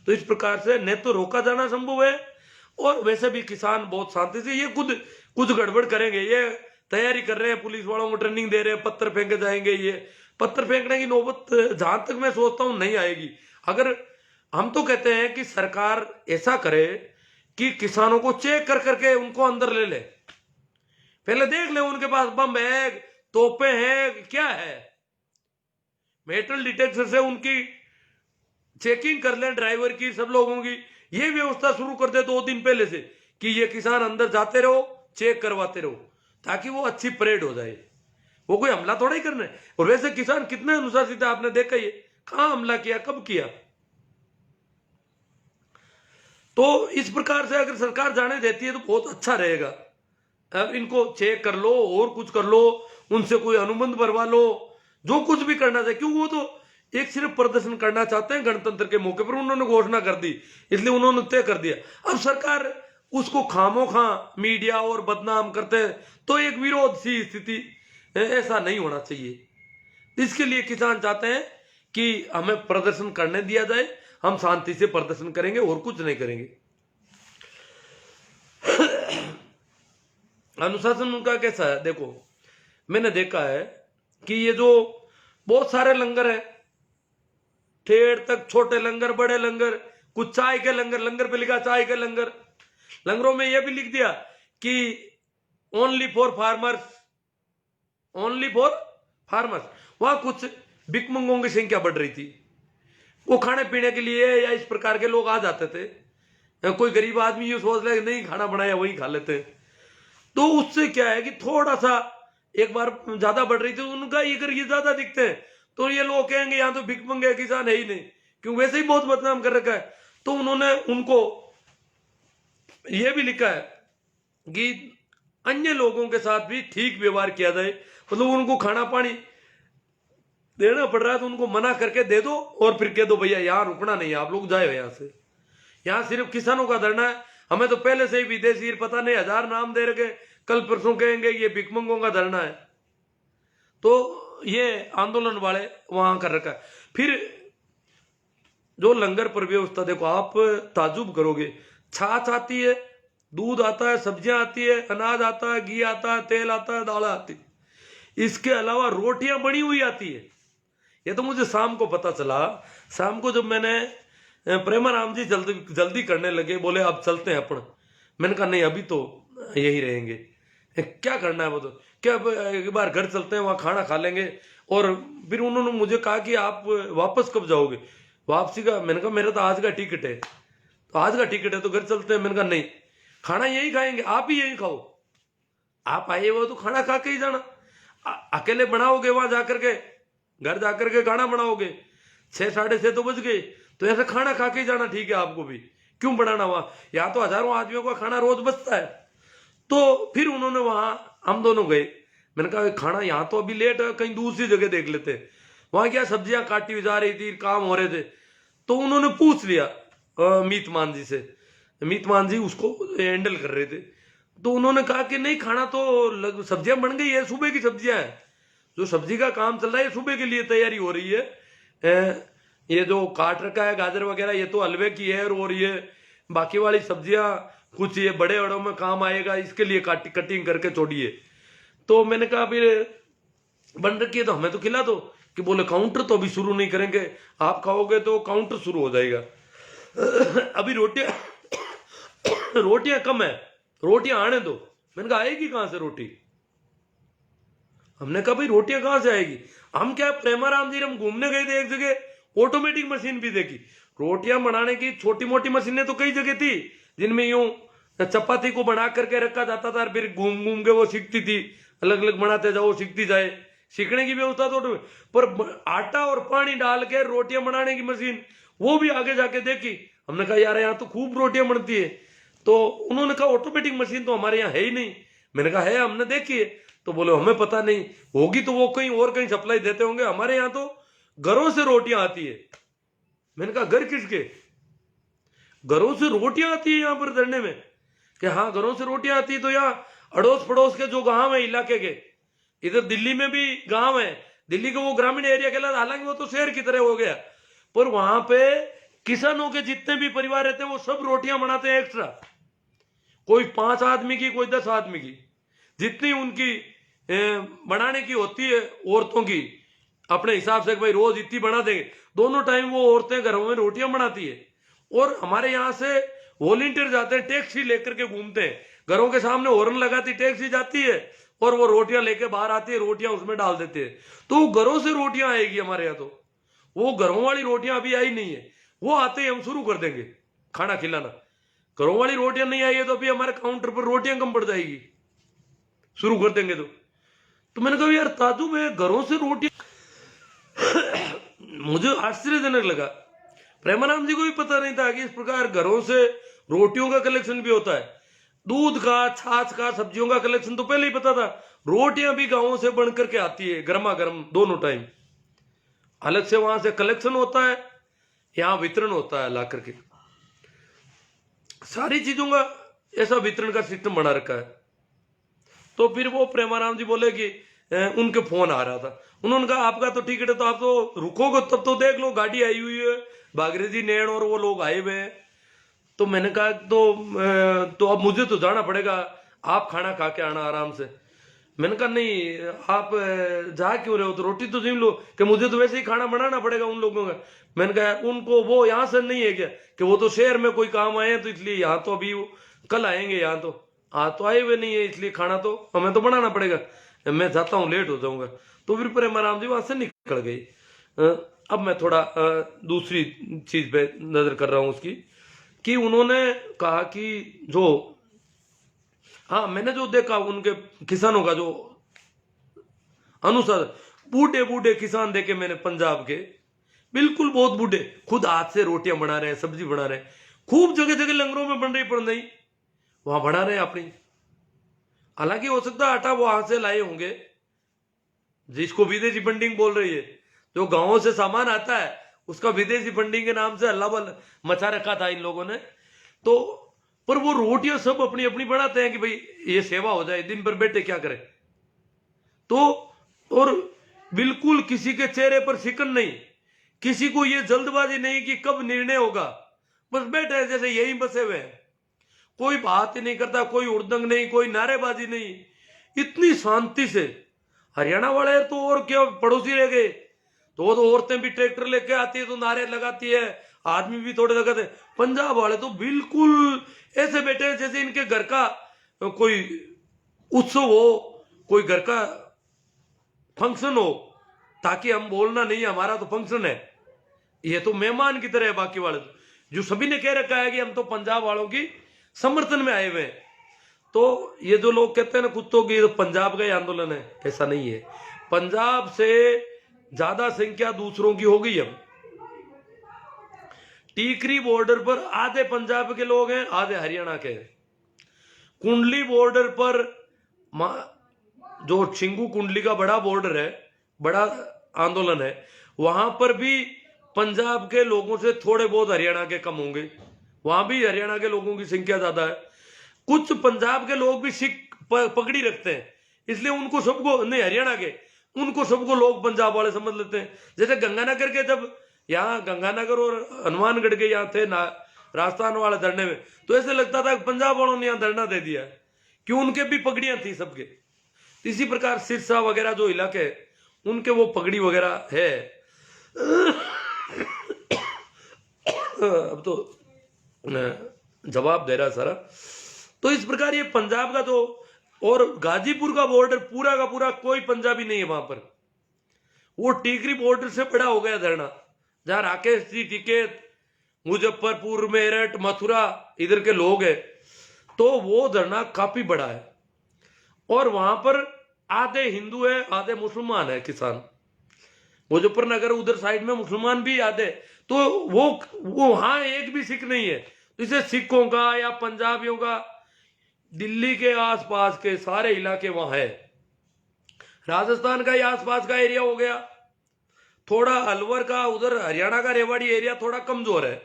तो इस प्रकार से न तो रोका जाना संभव है, और वैसे भी किसान बहुत शांति से, ये खुद कुछ गड़बड़ करेंगे, ये तैयारी कर रहे हैं, पुलिस वालों को ट्रेनिंग दे रहे हैं, पत्थर फेंके जाएंगे। ये पत्थर फेंकने की नौबत जहां तक मैं सोचता हूं नहीं आएगी। अगर हम तो कहते हैं कि सरकार ऐसा करे कि किसानों को चेक कर करके उनको अंदर ले ले, पहले देख ले उनके पास बम है, तोपे हैं, क्या है। मेटल डिटेक्टर से उनकी चेकिंग कर ले, ड्राइवर की, सब लोगों की। ये व्यवस्था शुरू कर दे 2 दिन पहले से कि ये किसान अंदर जाते रहो, चेक करवाते रहो, ताकि वो अच्छी परेड हो जाए। वो कोई हमला थोड़ा ही करना है। और वैसे किसान कितने अनुशासित है, आपने देखा ये कहां हमला किया, कब किया। तो इस प्रकार से अगर सरकार जाने देती है तो बहुत अच्छा रहेगा। अब इनको चेक कर लो और कुछ कर लो, उनसे कोई अनुबंध भरवा लो, जो कुछ भी करना चाहिए। क्यों, वो तो एक सिर्फ प्रदर्शन करना चाहते हैं गणतंत्र के मौके पर, उन्होंने घोषणा कर दी, इसलिए उन्होंने तय कर दिया। अब सरकार उसको खामोखा मीडिया और बदनाम करते हैं, तो एक विरोध सी स्थिति, ऐसा नहीं होना चाहिए। इसके लिए किसान चाहते हैं कि हमें प्रदर्शन करने दिया जाए, हम शांति से प्रदर्शन करेंगे और कुछ नहीं करेंगे। अनुशासन उनका कैसा है, देखो मैंने देखा है कि ये जो बहुत सारे लंगर है, ठेठ तक, छोटे लंगर, बड़े लंगर, कुछ चाय के लंगर, लंगर पे लिखा चाय के लंगर, लंगरों में यह भी लिख दिया कि only for farmers, only for farmers. वहां कुछ भिखमंगों की संख्या बढ़ रही थी, वो खाने पीने के लिए या इस प्रकार के लोग आ जाते थे। कोई गरीब आदमी ये सोच ले नहीं खाना बनाया वही खा लेते, तो उससे क्या है कि थोड़ा सा एक बार ज्यादा बढ़ रही थी, उनका ये ज्यादा दिखते हैं, तो ये लोग कहेंगे यहाँ तो भिखमंगे किसान है ही नहीं, क्यों वैसे ही बहुत बदनाम कर रखा है। तो उन्होंने उनको ये भी लिखा है कि अन्य लोगों के साथ भी ठीक व्यवहार किया जाए, मतलब उनको खाना पानी देना पड़ रहा है तो उनको मना करके दे दो, और फिर कह दो भैया यहाँ रुकना नहीं है, आप लोग जाए यहाँ से, यहाँ सिर्फ किसानों का धरना है। हमें तो पहले से ही विदेशी पता नहीं 1000 नाम दे रखे, कल परसों कहेंगे ये भिखमंगों का धरना है। तो ये आंदोलन वाले वहां कर रखा है। फिर जो लंगर पर व्यवस्था देखो, आप ताजुब करोगे, छाछ आती है, दूध आता है, सब्जियां आती है, अनाज आता है, घी आता है, तेल आता है, दाल आती है, इसके अलावा रोटियां बनी हुई आती है। ये तो मुझे शाम को पता चला। शाम को जब मैंने प्रेमाराम जी जल्दी करने लगे, बोले अब चलते हैं अपन, मैंने कहा नहीं अभी तो यही रहेंगे, क्या करना है वो, तो क्या एक बार घर चलते हैं, वहां खाना खा लेंगे। और फिर उन्होंने मुझे कहा कि आप वापस कब जाओगे, वापसी का, मैंने कहा मेरा तो आज का टिकट है, तो आज का टिकट है तो घर चलते हैं। मैंने कहा नहीं, खाना यही खाएंगे, आप ही यही खाओ, आप आए हो तो खाना खा के ही जाना, अकेले बनाओगे वहां जाकर के, घर जाकर के खाना बनाओगे, 6 साढ़े 6 तो बज गए, तो ऐसा खाना खा के ही जाना ठीक है, आपको भी क्यों बनाना वहां, यहाँ तो हजारों आदमियों का खाना रोज बचता है। तो फिर उन्होंने वहां हम दोनों गए, मैंने कहा खाना यहाँ तो अभी लेट है, कहीं दूसरी जगह देख लेते। वहां क्या सब्जियां काटी हुई जा रही थी, काम हो रहे थे, तो उन्होंने पूछ लिया मीत मान जी से। मीत मान जी उसको हैंडल कर रहे थे, तो उन्होंने कहा कि नहीं खाना तो सब्जियां बन गई है, सुबह की सब्जियां हैं, जो सब्जी का काम चल रहा है सुबह के लिए तैयारी हो रही है। ये जो काट रखा है गाजर वगैरह ये तो हलवे की है, और ये बाकी वाली सब्जियां कुछ ये बड़े बड़ों में काम आएगा, इसके लिए कटिंग करके छोड़िए। तो मैंने कहा फिर बन रखी है तो हमें तो खिला दो। कि बोले काउंटर तो अभी शुरू नहीं करेंगे, आप खाओगे तो काउंटर शुरू हो जाएगा। अभी रोटियां कम है, रोटियां आने दो। मैंने कहा आएगी कहां से रोटी? हमने कहा भाई रोटियां कहां से आएगी? हम क्या प्रेमाराम जी हम घूमने गए थे एक जगह, ऑटोमेटिक मशीन भी देखी। रोटियां बनाने की छोटी मोटी मशीनें तो कई जगह थी, जिनमें यूं चपाती को बना करके रखा जाता था, फिर घूम घूम के वो सीखती थी, अलग अलग बनाते जाओ सीखती जाए, सीखने की व्यवस्था तो। पर आटा और पानी डाल के रोटियां बनाने की मशीन वो भी आगे जाके देखी। हमने कहा यार यहाँ तो खूब रोटियां बनती है। तो उन्होंने कहा ऑटोमेटिक मशीन तो हमारे यहाँ है ही नहीं। मैंने कहा है, हमने देखी है। तो बोले हमें पता नहीं, होगी तो वो कहीं और कहीं सप्लाई देते होंगे, हमारे यहाँ तो घरों से रोटियां आती है। मैंने कहा घर किसके? घरों से रोटियां आती है यहाँ पर धरने में? कि हाँ घरों से रोटियां आती है। तो यहाँ अड़ोस पड़ोस के जो गांव है इलाके के, इधर दिल्ली में भी गांव है, दिल्ली का वो ग्रामीण एरिया कहलाता, हालांकि वो तो शहर की तरह हो गया, पर वहां पे किसानों के जितने भी परिवार रहते हैं वो सब रोटियां बनाते हैं एक्स्ट्रा। कोई 5 आदमी की, कोई 10 आदमी की, जितनी उनकी बनाने की होती है औरतों की, अपने हिसाब से भाई रोज इतनी बना देंगे। दोनों टाइम वो औरतें घरों में रोटियां बनाती है। और हमारे यहाँ से वॉलेंटियर जाते हैं, टैक्सी लेकर के घूमते हैं, घरों के सामने हॉर्न लगाती टैक्सी जाती है और वो रोटियां लेके बाहर आती है, रोटियां उसमें डाल देते हैं। तो घरों से रोटियां आएगी हमारे यहाँ। तो वो घरों वाली रोटियां अभी आई नहीं है, वो आते ही हम शुरू कर देंगे खाना खिलाना। घरों वाली रोटियां नहीं आई है तो अभी हमारे काउंटर पर रोटियां कम पड़ जाएगी, शुरू कर देंगे तो मैंने कहा यार ताजु में घरों से रोटियां मुझे आश्चर्यजनक लगा। प्रेमानंद जी को भी पता नहीं था कि इस प्रकार घरों से रोटियों का कलेक्शन भी होता है। दूध का, छाछ का, सब्जियों का कलेक्शन तो पहले ही पता था। रोटियां भी गांवों से बन करके आती है, गर्मा गर्म दोनों टाइम। अलग से वहां से कलेक्शन होता है, यहां वितरण होता है ला करके। सारी चीजों का ऐसा वितरण का सिस्टम बना रखा है। तो फिर वो प्रेमाराम जी बोले कि उनके फोन आ रहा था। उन्होंने कहा आपका तो टिकट है, तो आप तो रुकोगे तब तो देख लो, गाड़ी आई हुई है, भागरे जी, नैण और वो लोग आए हुए हैं। तो मैंने कहा तो अब मुझे तो जाना पड़ेगा, आप खाना खा के आना आराम से। मैंने कहा नहीं आप जा क्यों रहे हो, तो रोटी तो जिम लो। कि मुझे तो वैसे ही खाना बनाना पड़ेगा उन लोगों का। मैंने कहा उनको वो यहाँ से नहीं है क्या, कि वो तो शहर में कोई काम आए हैं तो इसलिए यहाँ तो अभी कल आएंगे, यहाँ तो आज तो आए हुए नहीं है, इसलिए खाना तो हमें तो बनाना पड़ेगा, मैं जाता हूँ, लेट हो जाऊंगा। तो फिर प्रेमाराम जी वहां से निकल गई। अब मैं थोड़ा दूसरी चीज पे नजर कर रहा हूं उसकी, कि उन्होंने कहा कि जो हाँ मैंने जो देखा उनके किसानों का जो अनुसार, बूढ़े बूढ़े किसान देखे मैंने पंजाब के, बिल्कुल बहुत बूढ़े, खुद हाथ से रोटियां बना रहे हैं, सब्जी बना रहे हैं। खूब जगह जगह लंगरों में बन रही, पर नहीं वहां बना रहे हैं अपनी। हालांकि हो सकता है आटा वो हाथ से लाए होंगे, जिसको विदेशी फंडिंग बोल रही है, जो गांवों से सामान आता है उसका विदेशी फंडिंग के नाम से हल्ला बल मचा रखा था इन लोगों ने। तो पर वो रोटियां सब अपनी अपनी बनाते हैं कि भाई ये सेवा हो जाए, दिन भर बैठे क्या करें। तो और बिल्कुल किसी के चेहरे पर शिकन नहीं, किसी को ये जल्दबाजी नहीं कि कब निर्णय होगा, बस बैठे जैसे यही बसे हुए हैं, कोई बात ही नहीं करता, कोई उड़दंग नहीं, कोई नारेबाजी नहीं, इतनी शांति से। हरियाणा वाले तो और क्या पड़ोसी रह गए, तो वो तो औरतें भी ट्रैक्टर लेके आती है तो नारे लगाती है, आदमी भी थोड़े लगाते। पंजाब वाले तो बिल्कुल ऐसे बैठे जैसे इनके घर का कोई उत्सव हो, कोई घर का फंक्शन हो, ताकि हम बोलना नहीं हमारा तो फंक्शन है, ये तो मेहमान की तरह है। बाकी वाले तो जो सभी ने कह रखा है कि हम तो पंजाब वालों की समर्थन में आए हुए हैं। तो ये जो लोग कहते हैं ना कुत्तों की तो पंजाब का ही आंदोलन है, ऐसा नहीं है। पंजाब से ज्यादा संख्या दूसरों की हो गई। अब टीकरी बॉर्डर पर आधे पंजाब के लोग हैं, आधे हरियाणा के हैं। कुंडली बॉर्डर पर जो छिंगू कुंडली का बड़ा बॉर्डर है, बड़ा आंदोलन है, वहां पर भी पंजाब के लोगों से थोड़े बहुत हरियाणा के कम होंगे, वहां भी हरियाणा के लोगों की संख्या ज्यादा है। कुछ पंजाब के लोग भी सिख पगड़ी रखते हैं, इसलिए उनको सबको नहीं, हरियाणा के उनको सबको लोग पंजाब वाले समझ लेते हैं। जैसे गंगानगर के, जब यहाँ गंगानगर और हनुमानगढ़ के यहाँ थे ना राजस्थान वाले धरने में, तो ऐसे लगता था पंजाब वालों ने यहाँ धरना दे दिया है, क्यों उनके भी पगड़ियां थी सबके। इसी प्रकार सिरसा वगैरह जो इलाके उनके वो पगड़ी वगैरह है। अब तो जवाब दे रहा सारा। तो इस प्रकार ये पंजाब का तो, और गाजीपुर का बॉर्डर पूरा का पूरा कोई पंजाबी नहीं है वहां पर, वो टीकरी बॉर्डर से बड़ा हो गया धरना, जहां राकेश जी टिकैत, मुजफ्फरपुर, मेरठ, मथुरा इधर के लोग हैं, तो वो धरना काफी बड़ा है। और वहां पर आधे हिंदू है आधे मुसलमान है किसान। मुजफ्फरनगर उधर साइड में मुसलमान भी आधे, तो वो वहां एक भी सिख नहीं है। इसे सिखों का या पंजाबियों का दिल्ली के आसपास के सारे इलाके वहां है। राजस्थान का ये आसपास का एरिया हो गया, थोड़ा अलवर का, उधर हरियाणा का रेवाड़ी एरिया थोड़ा कमजोर है,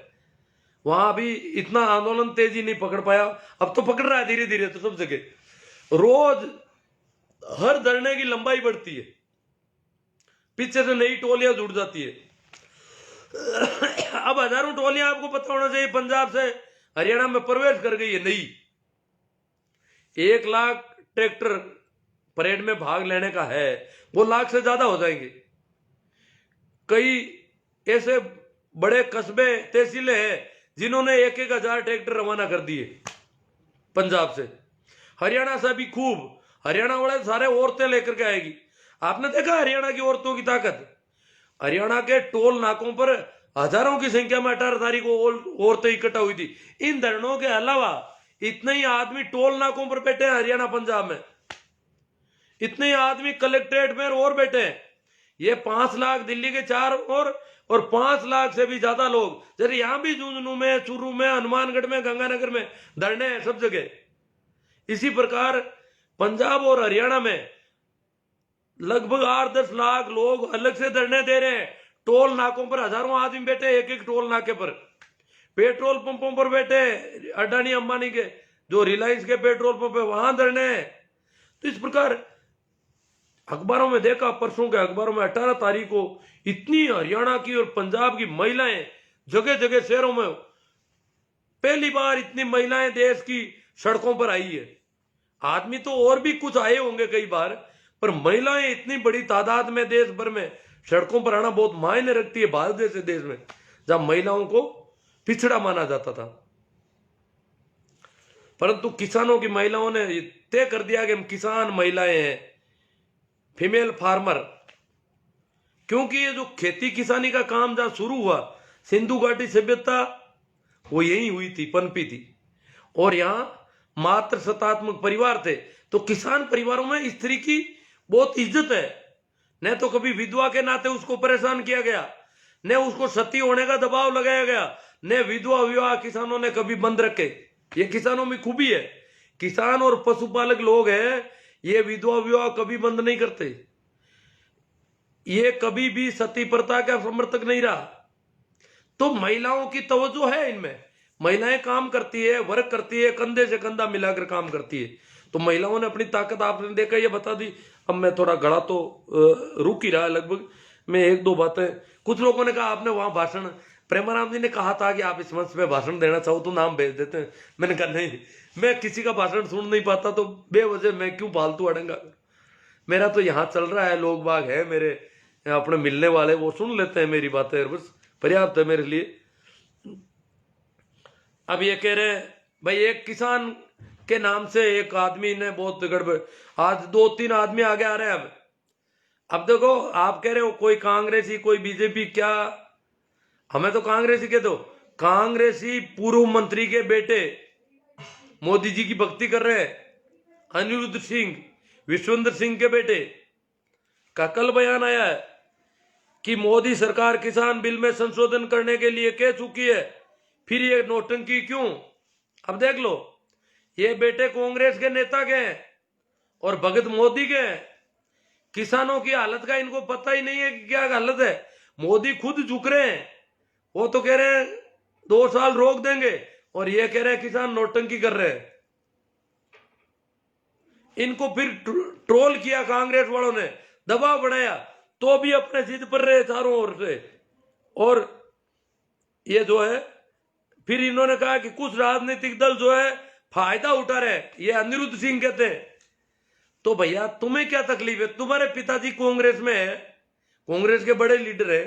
वहां अभी इतना आंदोलन तेजी नहीं पकड़ पाया। अब तो पकड़ रहा है धीरे धीरे, तो सब जगह रोज हर धरने की लंबाई बढ़ती है, पीछे से नई टोलियां जुड़ जाती है। अब हजारों टोलियां, आपको पता होना चाहिए, पंजाब से हरियाणा में प्रवेश कर गई है नई। 1 लाख ट्रैक्टर परेड में भाग लेने का है, वो लाख से ज्यादा हो जाएंगे। कई ऐसे बड़े कस्बे तहसीलें हैं जिन्होंने 1-1 हजार ट्रैक्टर रवाना कर दिए पंजाब से। हरियाणा से भी खूब, हरियाणा वाले सारे औरतें लेकर के आएगी। आपने देखा हरियाणा की औरतों की ताकत? हरियाणा के टोल नाकों पर हजारों की संख्या में 18 तारीख को औरतें इकट्ठा हुई थी। इन धरनों के अलावा इतने ही आदमी टोल नाकों पर बैठे हैं हरियाणा पंजाब में, इतने ही आदमी कलेक्ट्रेट में और बैठे हैं। ये 5 लाख दिल्ली के 4 और 5 लाख से भी ज्यादा लोग, जैसे यहां भी झुंझुनू में, चूरू में, हनुमानगढ़ में, गंगानगर में धरने हैं सब जगह। इसी प्रकार पंजाब और हरियाणा में लगभग 8-10 लाख लोग अलग से धरने दे रहे हैं। टोल नाकों पर हजारों आदमी बैठे, एक टोल नाके पर, पेट्रोल पंपों पर बैठे, अडानी अंबानी के जो रिलायंस के पेट्रोल पंप है वहां धरने हैं। तो इस प्रकार अखबारों में देखा, परसों के अखबारों में 18 तारीख को इतनी हरियाणा की और पंजाब की महिलाएं जगह जगह शहरों में, पहली बार इतनी महिलाएं देश की सड़कों पर आई है। आदमी तो और भी कुछ आए होंगे कई बार, पर महिलाएं इतनी बड़ी तादाद में देश भर में सड़कों पर आना बहुत मायने रखती है। भारत जैसे देश में जहां महिलाओं को पिछड़ा माना जाता था, परंतु किसानों की महिलाओं ने तय कर दिया कि हम किसान महिलाएं हैं, फीमेल फार्मर। क्योंकि ये जो खेती किसानी का काम जहां शुरू हुआ, सिंधु घाटी सभ्यता वो यही हुई थी, पनपी थी। और यहां मात्र सत्तात्मक परिवार थे, तो किसान परिवारों में स्त्री की बहुत इज्जत है। न तो कभी विधवा के नाते उसको परेशान किया गया, न उसको सती होने का दबाव लगाया गया, न विधवा विवाह किसानों ने कभी बंद रखे। ये किसानों में खूबी है। किसान और पशुपालक लोग हैं, ये विधवा विवाह कभी बंद नहीं करते। ये कभी भी सती प्रथा का समर्थक नहीं रहा। तो महिलाओं की तवज्जो है इनमें, महिलाएं काम करती है, वर्क करती है, कंधे से कंधा मिलाकर काम करती है। तो महिलाओं ने अपनी ताकत आपने देखा, ये बता दी। अब मैं थोड़ा गला तो रुक ही रहा है लगभग, मैं 1-2 बातें। कुछ लोगों ने कहा आपने वहां भाषण, प्रेमानंद जी ने कहा था कि आप इस मंच पे भाषण देना चाहो तो नाम भेज देते हैं। मैंने कहा नहीं, मैं किसी का भाषण सुन नहीं पाता, तो बेवजह मैं क्यों फालतू अड़ंगा। मेरा तो यहाँ चल रहा है, लोग बाग है मेरे अपने मिलने वाले, वो सुन लेते हैं मेरी बातें, बस पर्याप्त है मेरे लिए। अब ये कह रहे भाई एक किसान के नाम से एक आदमी ने बहुत गड़बड़, आज 2-3 आदमी आगे आ रहे हैं। अब देखो, आप कह रहे हो कोई कांग्रेसी कोई बीजेपी, क्या हमें तो कांग्रेसी कह दो। कांग्रेसी पूर्व मंत्री के बेटे मोदी जी की भक्ति कर रहे हैं, अनिरुद्ध सिंह, विश्वेंद्र सिंह के बेटे का कल बयान आया है कि मोदी सरकार किसान बिल में संशोधन करने के लिए कह चुकी है, फिर ये नौटंकी क्यों। अब देख लो, ये बेटे कांग्रेस के नेता के हैं और भगत मोदी के हैं। किसानों की हालत का इनको पता ही नहीं है कि क्या हालत है। मोदी खुद झुक रहे हैं, वो तो कह रहे हैं 2 साल रोक देंगे, और ये कह रहे हैं किसान नोटंकी कर रहे हैं। इनको फिर ट्रोल किया कांग्रेस वालों ने, दबाव बढ़ाया, तो भी अपने जिद पर रहे चारों ओर से। और ये जो है फिर इन्होंने कहा कि कुछ राजनीतिक दल जो है फायदा उठा रहे, ये अनिरुद्ध सिंह कहते हैं। तो भैया तुम्हें क्या तकलीफ है? तुम्हारे पिताजी कांग्रेस में है, कांग्रेस के बड़े लीडर है।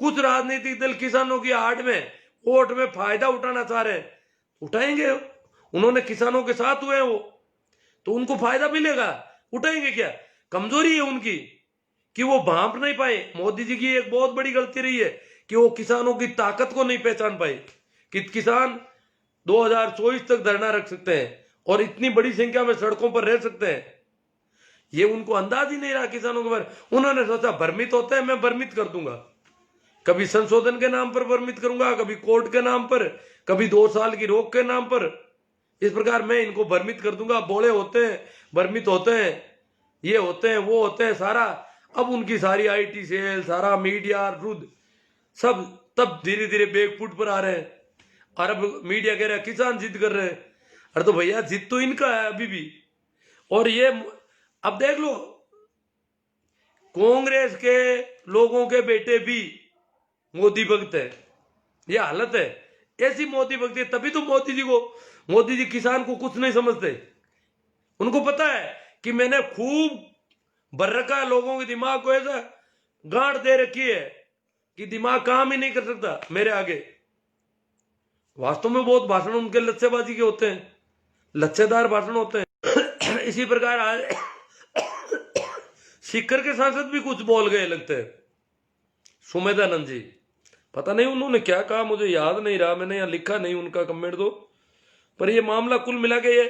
कुछ राजनीतिक दल किसानों की आड़ में, वोट में फायदा उठाना चाह रहे हैं, उठाएंगे। उन्होंने किसानों के साथ हुए हैं वो, तो उनको फायदा मिलेगा, उठाएंगे क्या? कमजोरी है उनकी कि वो भांप नहीं पाए। मोदी जी की एक बहुत बड़ी गलती रही है कि वो किसानों की ताकत को नहीं पहचान पाए कि किसान 2024 तक धरना रख सकते हैं और इतनी बड़ी संख्या में सड़कों पर रह सकते हैं। ये उनको अंदाज ही नहीं रहा किसानों के बारे। उन्होंने सोचा भ्रमित होते हैं, मैं भ्रमित कर दूंगा, कभी संशोधन के नाम पर भ्रमित करूंगा, कभी कोर्ट के नाम पर, कभी 2 साल की रोक के नाम पर। इस प्रकार मैं इनको भ्रमित कर दूंगा। बोले होते हैं, भ्रमित होते हैं, ये होते हैं, वो होते हैं, सारा। अब उनकी सारी आईटी सेल, सारा मीडिया, रुद सब तब धीरे धीरे बैकफुट पर आ रहे हैं। और अब मीडिया कह रहा है किसान जिद कर रहे हैं। अरे तो भैया जिद तो इनका है अभी भी। और ये अब देख लो, कांग्रेस के लोगों के बेटे भी मोदी भक्त है। ये हालत है, ऐसी मोदी भक्ति है। तभी तो मोदी जी किसान को कुछ नहीं समझते। उनको पता है कि मैंने खूब भर रखा है लोगों के दिमाग को, ऐसा गांठ दे रखी है कि दिमाग काम ही नहीं कर सकता मेरे आगे। वास्तव में बहुत भाषण उनके लच्छेबाजी के होते हैं, लच्छेदार भाषण होते हैं। इसी प्रकार आज सीकर के सांसद भी कुछ बोल गए लगते हैं, सुमेधानंद जी। पता नहीं उन्होंने क्या कहा, मुझे याद नहीं रहा, मैंने यहाँ लिखा नहीं उनका कमेंट तो। पर ये मामला कुल मिला के ये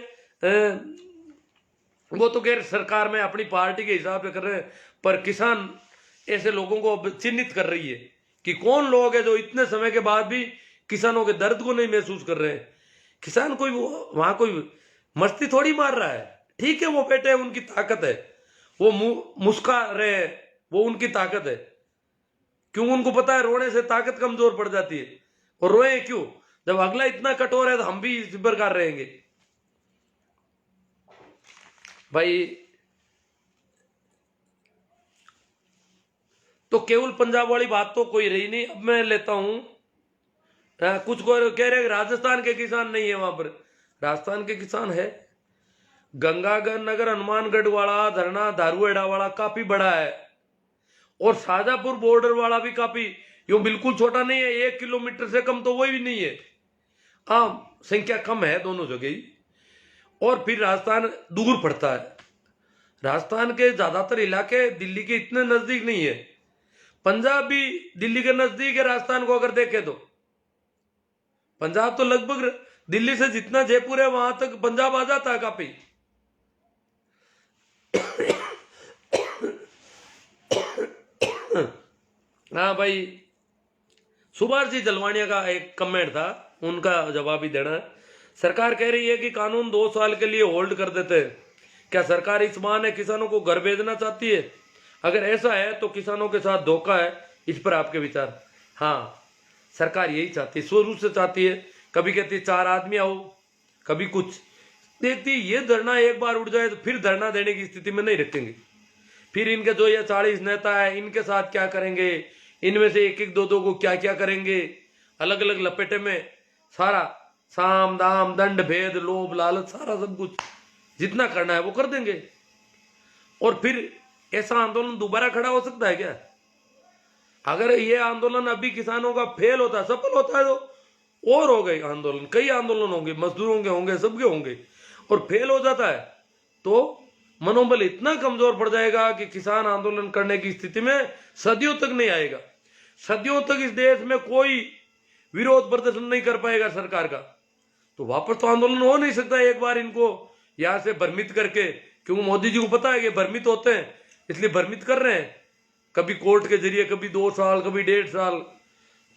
वो तो खैर सरकार में अपनी पार्टी के हिसाब से कर रहे हैं, पर किसान ऐसे लोगों को अब चिन्हित कर रही है कि कौन लोग है जो इतने समय के बाद भी किसानों के दर्द को नहीं महसूस कर रहे हैं। किसान कोई वहां कोई मस्ती थोड़ी मार रहा है। ठीक है, वो बेटे उनकी ताकत है, वो मुस्का रहे हैं, वो उनकी ताकत है। क्यों? उनको पता है रोने से ताकत कमजोर पड़ जाती है। और रोए क्यों? जब अगला इतना कठोर है तो हम भी इस प्रकार रहेंगे। भाई तो केवल पंजाब वाली बात तो कोई रही नहीं। अब मैं लेता हूं, कुछ को कह रहे राजस्थान के किसान नहीं है वहां पर। राजस्थान के किसान है। गंगागढ़ नगर हनुमानगढ़ वाला धरना धारुएड़ा वाला काफी बड़ा है, और शाजापुर बॉर्डर वाला भी काफी, यूं बिल्कुल छोटा नहीं है। 1 किलोमीटर से कम तो वो भी नहीं है। हाँ, संख्या कम है दोनों जगह ही। और फिर राजस्थान दूर पड़ता है। राजस्थान के ज्यादातर इलाके दिल्ली के इतने नजदीक नहीं है। पंजाब भी दिल्ली के नजदीक है राजस्थान को अगर देखें तो। पंजाब तो लगभग दिल्ली से जितना जयपुर है वहां तक पंजाब आ जाता है काफी। हाँ भाई, सुभाष जी जलवानिया का एक कमेंट था, उनका जवाब ही देना है। सरकार कह रही है कि कानून 2 साल के लिए होल्ड कर देते हैं। क्या सरकार इस बहाने किसानों को घर भेजना चाहती है? अगर ऐसा है तो किसानों के साथ धोखा है। इस पर आपके विचार? हाँ, सरकार यही चाहती है, शुरू से चाहती है। कभी कहती है 4 आदमी आओ, कभी कुछ देखती। ये धरना एक बार उठ जाए तो फिर धरना देने की स्थिति में नहीं रखेंगे। फिर इनके जो ये 40 नेता है, इनके साथ क्या करेंगे, इनमें से 1-1 2-2 को क्या क्या करेंगे, अलग अलग लपेटे में सारा साम दाम दंड भेद लोभ लालच सारा सब कुछ जितना करना है वो कर देंगे। और फिर ऐसा आंदोलन दोबारा खड़ा हो सकता है क्या? अगर ये आंदोलन अभी किसानों का फेल होता है, सफल होता है, तो और हो गए आंदोलन, कई आंदोलन होंगे, मजदूरों के होंगे, सबके होंगे। और फेल हो जाता है तो मनोबल इतना कमजोर पड़ जाएगा कि किसान आंदोलन करने की स्थिति में सदियों तक नहीं आएगा। सदियों तक इस देश में कोई विरोध प्रदर्शन नहीं कर पाएगा सरकार का। तो वापस तो आंदोलन हो नहीं सकता एक बार इनको यहां से भ्रमित करके। क्योंकि मोदी जी को पता है कि भ्रमित होते हैं, इसलिए भ्रमित कर रहे हैं, कभी कोर्ट के जरिए, कभी 2 साल, कभी 1.5 साल।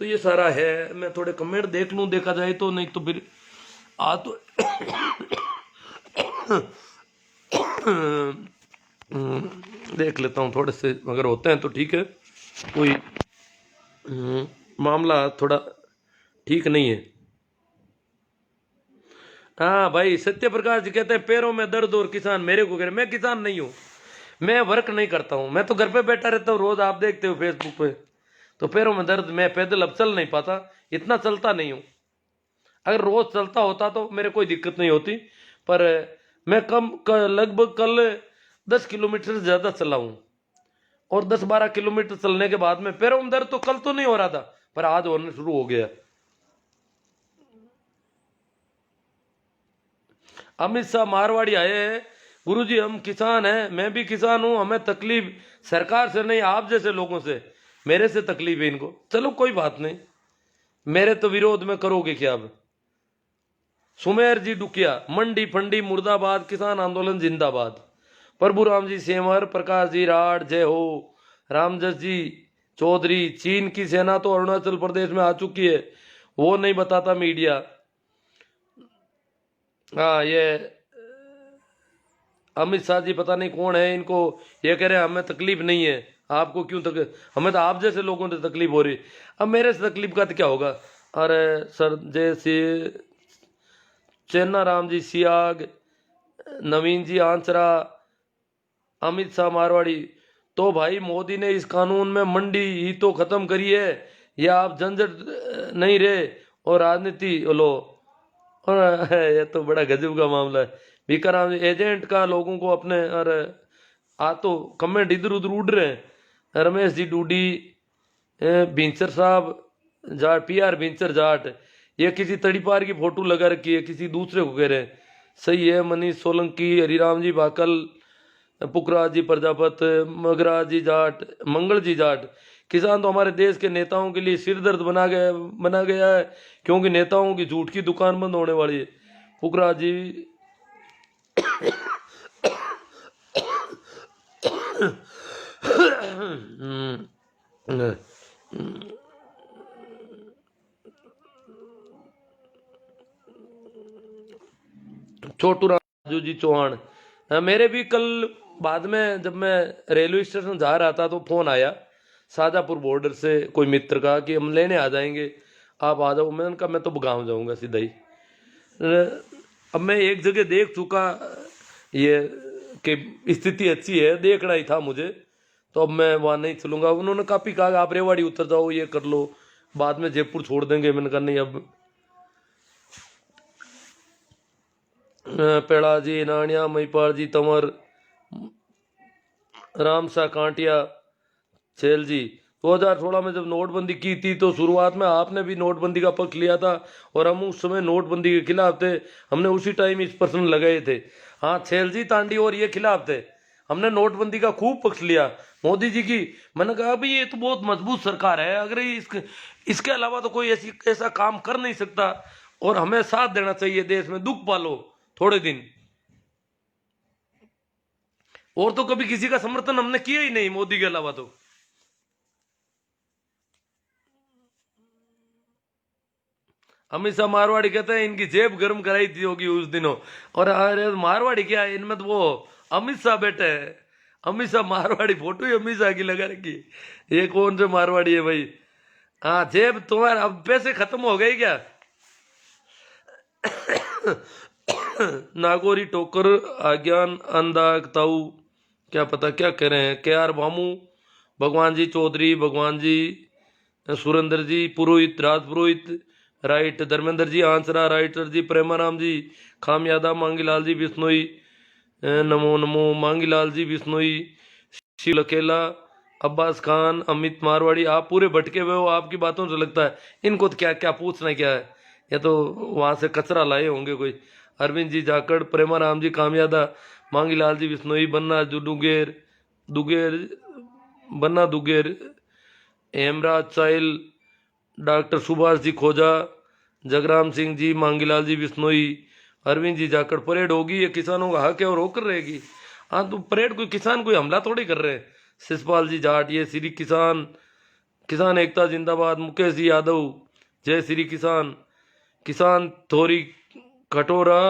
तो ये सारा है। मैं थोड़े कमेंट देख लूं, देखा जाए तो, नहीं तो फिर आ तो देख लेता हूं थोड़े से, अगर होते हैं तो ठीक है। कोई मामला थोड़ा ठीक नहीं है। हाँ भाई, सत्य प्रकाश जी कहते हैं पैरों में दर्द और किसान मेरे को कह रहे, मैं किसान नहीं हूँ, मैं वर्क नहीं करता हूँ, मैं तो घर पे बैठा रहता हूँ, रोज आप देखते हो फेसबुक पे। तो पैरों में दर्द, मैं पैदल अब चल नहीं पाता, इतना चलता नहीं हूँ। अगर रोज चलता होता तो मेरे कोई दिक्कत नहीं होती, पर मैं लगभग कल 10 किलोमीटर से ज्यादा चला हूँ, और 10-12 किलोमीटर चलने के बाद में पैरों में दर्द तो कल तो नहीं हो रहा था, पर आज होने शुरू हो गया। अमित शाह मारवाड़ी आए हैं, गुरुजी हम किसान हैं, मैं भी किसान हूं, हमें तकलीफ सरकार से नहीं आप जैसे लोगों से, मेरे से तकलीफ है इनको। चलो कोई बात नहीं, मेरे तो विरोध में करोगे क्या अब। सुमेर जी डुकिया, मंडी फंडी मुर्दाबाद, किसान आंदोलन जिंदाबाद। प्रभु राम जी सेमर, प्रकाश जी राठ, जय हो। रामजस जी चौधरी, चीन की सेना तो अरुणाचल प्रदेश में आ चुकी है, वो नहीं बताता मीडिया। हाँ, ये अमित शाह जी पता नहीं कौन है, इनको ये कह रहे हैं हमें तकलीफ नहीं है, आपको क्यों तकलीफ, हमें तो आप जैसे लोगों से तकलीफ हो रही। अब मेरे से तकलीफ का तो क्या होगा। अरे सर, जैसे चेन्ना राम जी सियाग, नवीन जी आंसरा, अमित शाह मारवाड़ी, तो भाई मोदी ने इस कानून में मंडी ही तो खत्म करी है, या आप झंझट नहीं रहे और राजनीति लो। और ये तो बड़ा गजब का मामला है। बीकाराम एजेंट का लोगों को अपने, अरे आ तो कमेंट इधर उधर उड़ रहे हैं। रमेश जी डूडी, भिंसर साहब जाट, PR भिंसर जाट, ये किसी तड़ीपार की फोटो लगा रखी है, किसी दूसरे को कह रहे हैं। सही है। मनीष सोलंकी, हरिराम जी भाकल, पुखराज जी प्रजापत, मगराज जी जाट, मंगल जी जाट। किसान तो हमारे देश के नेताओं के लिए सिरदर्द बना गया है, क्योंकि नेताओं की झूठ की दुकान बंद होने वाली है। पुखराज जी छोटू राजू जी चौहान, मेरे भी कल बाद में जब मैं रेलवे स्टेशन जा रहा था तो फोन आया शाजापुर बॉर्डर से कोई मित्र का कि हम लेने आ जाएंगे, आप आ जाओ। मैंने कहा मैं तो गाँव जाऊंगा सीधा ही। अब मैं एक जगह देख चुका ये कि स्थिति अच्छी है, देखना ही था मुझे, तो अब मैं वहाँ नहीं चलूंगा। उन्होंने काफी कहा आप रेवाड़ी उतर जाओ, ये कर लो, बाद में जयपुर छोड़ देंगे। मैंने कहा नहीं, अब पेड़ा जी, नानिया, महिपाल जी, तंवर, रामसा कांटिया, छेल जी। 2016 में जब नोटबंदी की थी तो शुरुआत में आपने भी नोटबंदी का पक्ष लिया था, और हम उस समय नोटबंदी के खिलाफ थे, हमने उसी टाइम इस प्रश्न लगाए थे। हाँ, छेल जी, तांडी और ये खिलाफ थे, हमने नोटबंदी का खूब पक्ष लिया मोदी जी की। मैंने कहा भाई ये तो बहुत मजबूत सरकार है, अगर इसके अलावा तो कोई ऐसा काम कर नहीं सकता, और हमें साथ देना चाहिए, देश में दुख पालो थोड़े दिन। और तो कभी किसी का समर्थन हमने किया ही नहीं मोदी के अलावा। तो अमित शाह मारवाड़ी कहते हैं इनकी जेब गर्म कराई थी होगी उस दिनों। और अरे मारवाड़ी क्या है इनमें, तो वो अमित शाह बैठे हैं, अमित शाह मारवाड़ी, फोटो ही अमित शाह की लगा रखी। ये कौन से मारवाड़ी है भाई। हाँ, जेब तुम्हारा, अब पैसे खत्म हो गए क्या। नागौरी टोकर, आज्ञान अंदाताऊ, क्या पता क्या कह रहे हैं। KR भामू, भगवान जी चौधरी, भगवान जी, सुरेंद्र जी, पुरोहित, राज पुरोहित, राइट, धर्मेंद्र जी आंसरा, राइटर जी, प्रेमाराम जी, खाम यादव, मांगीलाल जी बिश्नोई, नमो नमो, मांगीलाल जी बिश्नोई, शिव लकेला, अब्बास खान, अमित मारवाड़ी। आप पूरे भटके हुए हो, आपकी बातों से लगता है इनको तो क्या क्या पूछना क्या है, या तो वहां से कचरा लाए होंगे कोई। अरविंद जी जाकड़, प्रेमाराम जी कामयादा, मांगीलाल जी बिश्नोई, बन्ना दुगेर दुगेर, बन्ना दुगेर, हेमराज चाइल, डॉक्टर सुभाष जी खोजा, जगराम सिंह जी, मांगीलाल जी बिश्नोई, अरविंद जी जाकड़। परेड होगी, ये किसानों का हक है और होकर रहेगी। हाँ, तो परेड कोई किसान कोई हमला थोड़ी कर रहे हैं। शिषपाल जी जाट, ये श्री किसान, किसान एकता जिंदाबाद, मुकेश जी यादव, जय श्री किसान, किसान थोरी कटोरा,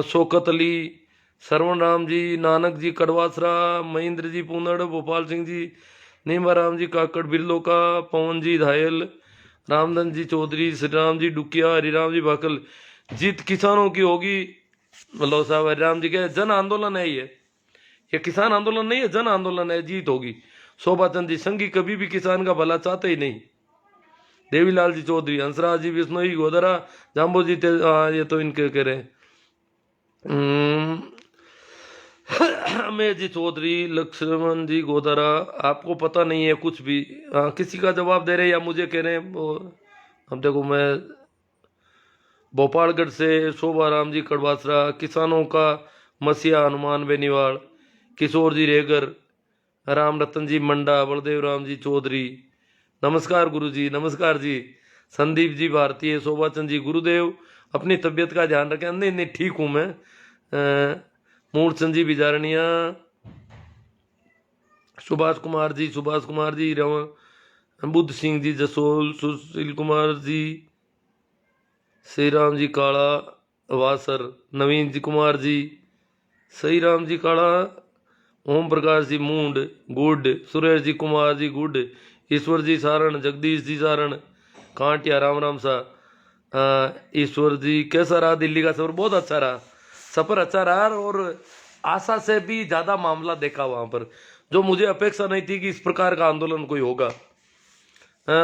शौकत अली, सरवण राम जी, नानक जी कड़वासरा, महेंद्र जी पूनड़, भोपाल सिंह जी, नीमा राम जी काकड़ बिरलो का, पवन जी धायल, रामधन जी चौधरी, श्री राम जी डुकिया, हरिराम जी भाकल। जीत किसानों की होगी। मतलब साहब हरिराम जी के जन आंदोलन है ये किसान आंदोलन नहीं है, जन आंदोलन है, जीत होगी। शोभा चंद जी संघी कभी भी किसान का भला चाहते ही नहीं। देवीलाल जी चौधरी, हंसराज जी बिश्नोई गोदरा, जाम्बो जी ये तो इनके कह रहे हैं। अमेर जी चौधरी, लक्ष्मण जी गोदरा, आपको पता नहीं है कुछ भी। किसी का जवाब दे रहे या मुझे कह रहे हैं वो। अब देखो मैं भोपालगढ़ से शोभा राम जी कड़वासरा, किसानों का मसीहा हनुमान बेनीवाल, किशोर जी रेगर, राम रतन जी मंडा, बलदेव राम जी चौधरी, नमस्कार गुरु जी, नमस्कार जी। संदीप जी भारतीय, शोभा चंद जी गुरुदेव, अपनी तबीयत का ध्यान रखें। नहीं नहीं ठीक हूँ मैं। मूर्चंद जी बिजारनिया, सुभाष कुमार जी रमन, बुद्ध सिंह जी जसोल, सुशील कुमार जी, श्री राम जी काला वासर, नवीन जी कुमार जी, श्री राम जी काला, ओम प्रकाश जी मूंड गुड, सुरेश जी कुमार जी गुड, ईश्वर जी सारण, जगदीश जी सारण, कांटिया, राम राम सा। ईश्वर जी कैसा रहा दिल्ली का सफर? बहुत अच्छा रहा, सफर अच्छा रहा और आशा से भी ज़्यादा मामला देखा वहाँ पर। जो मुझे अपेक्षा नहीं थी कि इस प्रकार का आंदोलन कोई होगा।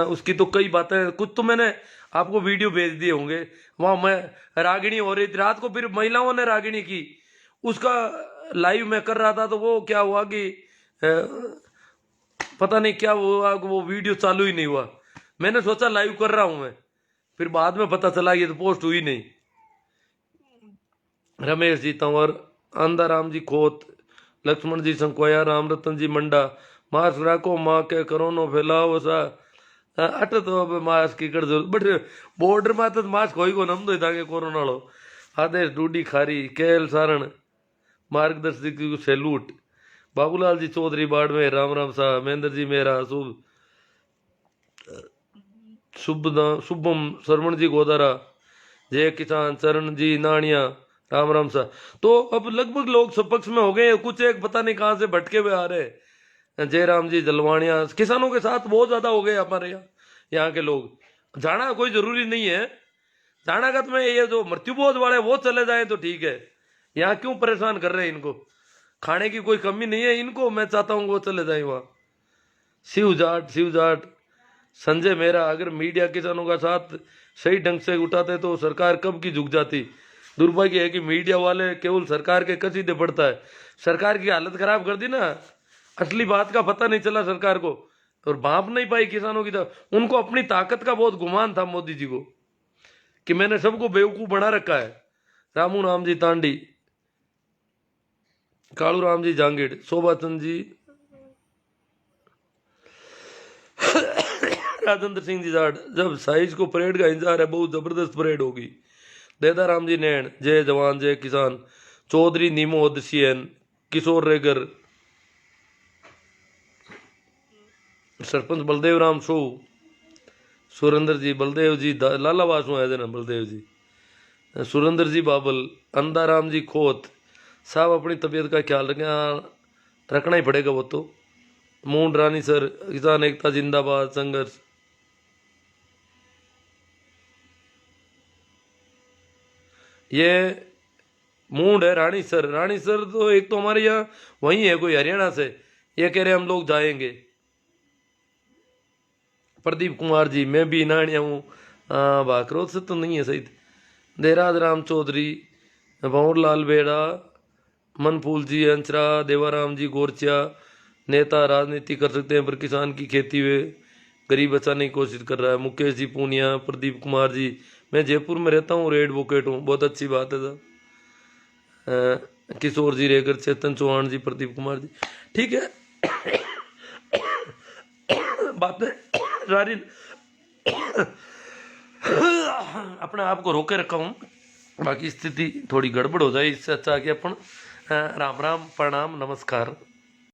उसकी तो कई बातें, कुछ तो मैंने आपको वीडियो भेज दिए होंगे। वहाँ मैं रागिणी हो रही थी रात को, फिर महिलाओं ने रागिणी की, उसका लाइव मैं कर रहा था। तो वो क्या हुआ कि पता नहीं क्या हुआ, वो वीडियो चालू ही नहीं हुआ। मैंने सोचा लाइव कर रहा हूँ मैं, फिर बाद में पता चला ये तो पोस्ट हुई नहीं। रमेश जी तंवर, आंदाराम जी खोत, लक्ष्मण जी संकोया, राम रतन जी मंडा, मास्क राखो माँ के करोनो फैलाओ सा अट तो अब मास्क की कर दो बट बॉर्डर में तो मास्क होई को नम दो ताकि कोरोना लो। आदेश डूडी खारी, केएल सारण, मार्गदर्शक को सैल्यूट। बाबूलाल जी चौधरी बाड़मेर, राम राम साहब, महेंद्र जी मेरा, शुभम शरवण जी गोदारा, जय किसान, चरण जी नानिया, राम राम सा। तो अब लगभग लोग सपक्ष में हो गए, कुछ एक पता नहीं कहां से भटके हुए आ रहे। जयराम जी जलवानिया, किसानों के साथ बहुत ज्यादा हो गए हमारे यहाँ के लोग। जाना कोई जरूरी नहीं है, जाना का तुम्हें ये जो मृत्युबोध वाले वो चले जाए तो ठीक है। यहाँ क्यों परेशान कर रहे हैं इनको? खाने की कोई कमी नहीं है इनको, मैं चाहता हूँ वो चले जाए वहाँ। शिव जाट संजय मेरा, अगर मीडिया किसानों का साथ सही ढंग से उठाते तो सरकार कब की झुक जाती। दुर्भाग्य है कि मीडिया वाले केवल सरकार के कसीदे पड़ता है, सरकार की हालत खराब कर दी ना। असली बात का पता नहीं चला सरकार को, और भाप नहीं पाई किसानों की तरफ। उनको अपनी ताकत का बहुत गुमान था मोदी जी को कि मैंने सबको बेवकूफ बना रखा है। रामू राम जी तांडी, कालू राम जी जांगीड़, शोभा चंद जी, राजेंद्र सिंह जी जाट, जब साइज को परेड का इंतजार है, बहुत जबरदस्त परेड होगी। देदा राम जी नैन, जय जवान जय किसान, चौधरी नीमो सीएन, किशोर रेगर, सरपंच बलदेव राम शो, सुरेंद्र जी, बलदेव जी लाला वासु है ना, बलदेव जी, सुरेंद्र जी बाबल, अंदाराम जी खोत, साहब अपनी तबीयत का ख्याल रखें, रखना ही पड़ेगा वो तो। मूंड रानी सर, किसान एकता जिंदाबाद, संघर्ष। ये मूंड है रानी सर तो एक तो हमारे यहाँ वही है, कोई हरियाणा से, ये कह रहे हम लोग जाएंगे। प्रदीप कुमार जी, मैं भी नानिया हूँ, भाकरोत से तो नहीं है सही। देराज राम चौधरी, भंवर लाल बेड़ा, मनफूल जी अंचरा, देवाराम जी गोरचिया, नेता राजनीति कर सकते हैं पर किसान की खेती वे गरीब बचाने की कोशिश कर रहा है। मुकेश जी पूनिया, प्रदीप कुमार जी, मैं जयपुर में रहता हूँ, एडवोकेट हूँ, बहुत अच्छी बात है सर। किशोर जी रेगर, चेतन चौहान जी, प्रदीप कुमार जी, ठीक है। बातें सारी अपने आप को रोके रखा हूँ, बाकी स्थिति थोड़ी गड़बड़ हो जाए, इससे अच्छा कि अपन राम राम प्रणाम नमस्कार।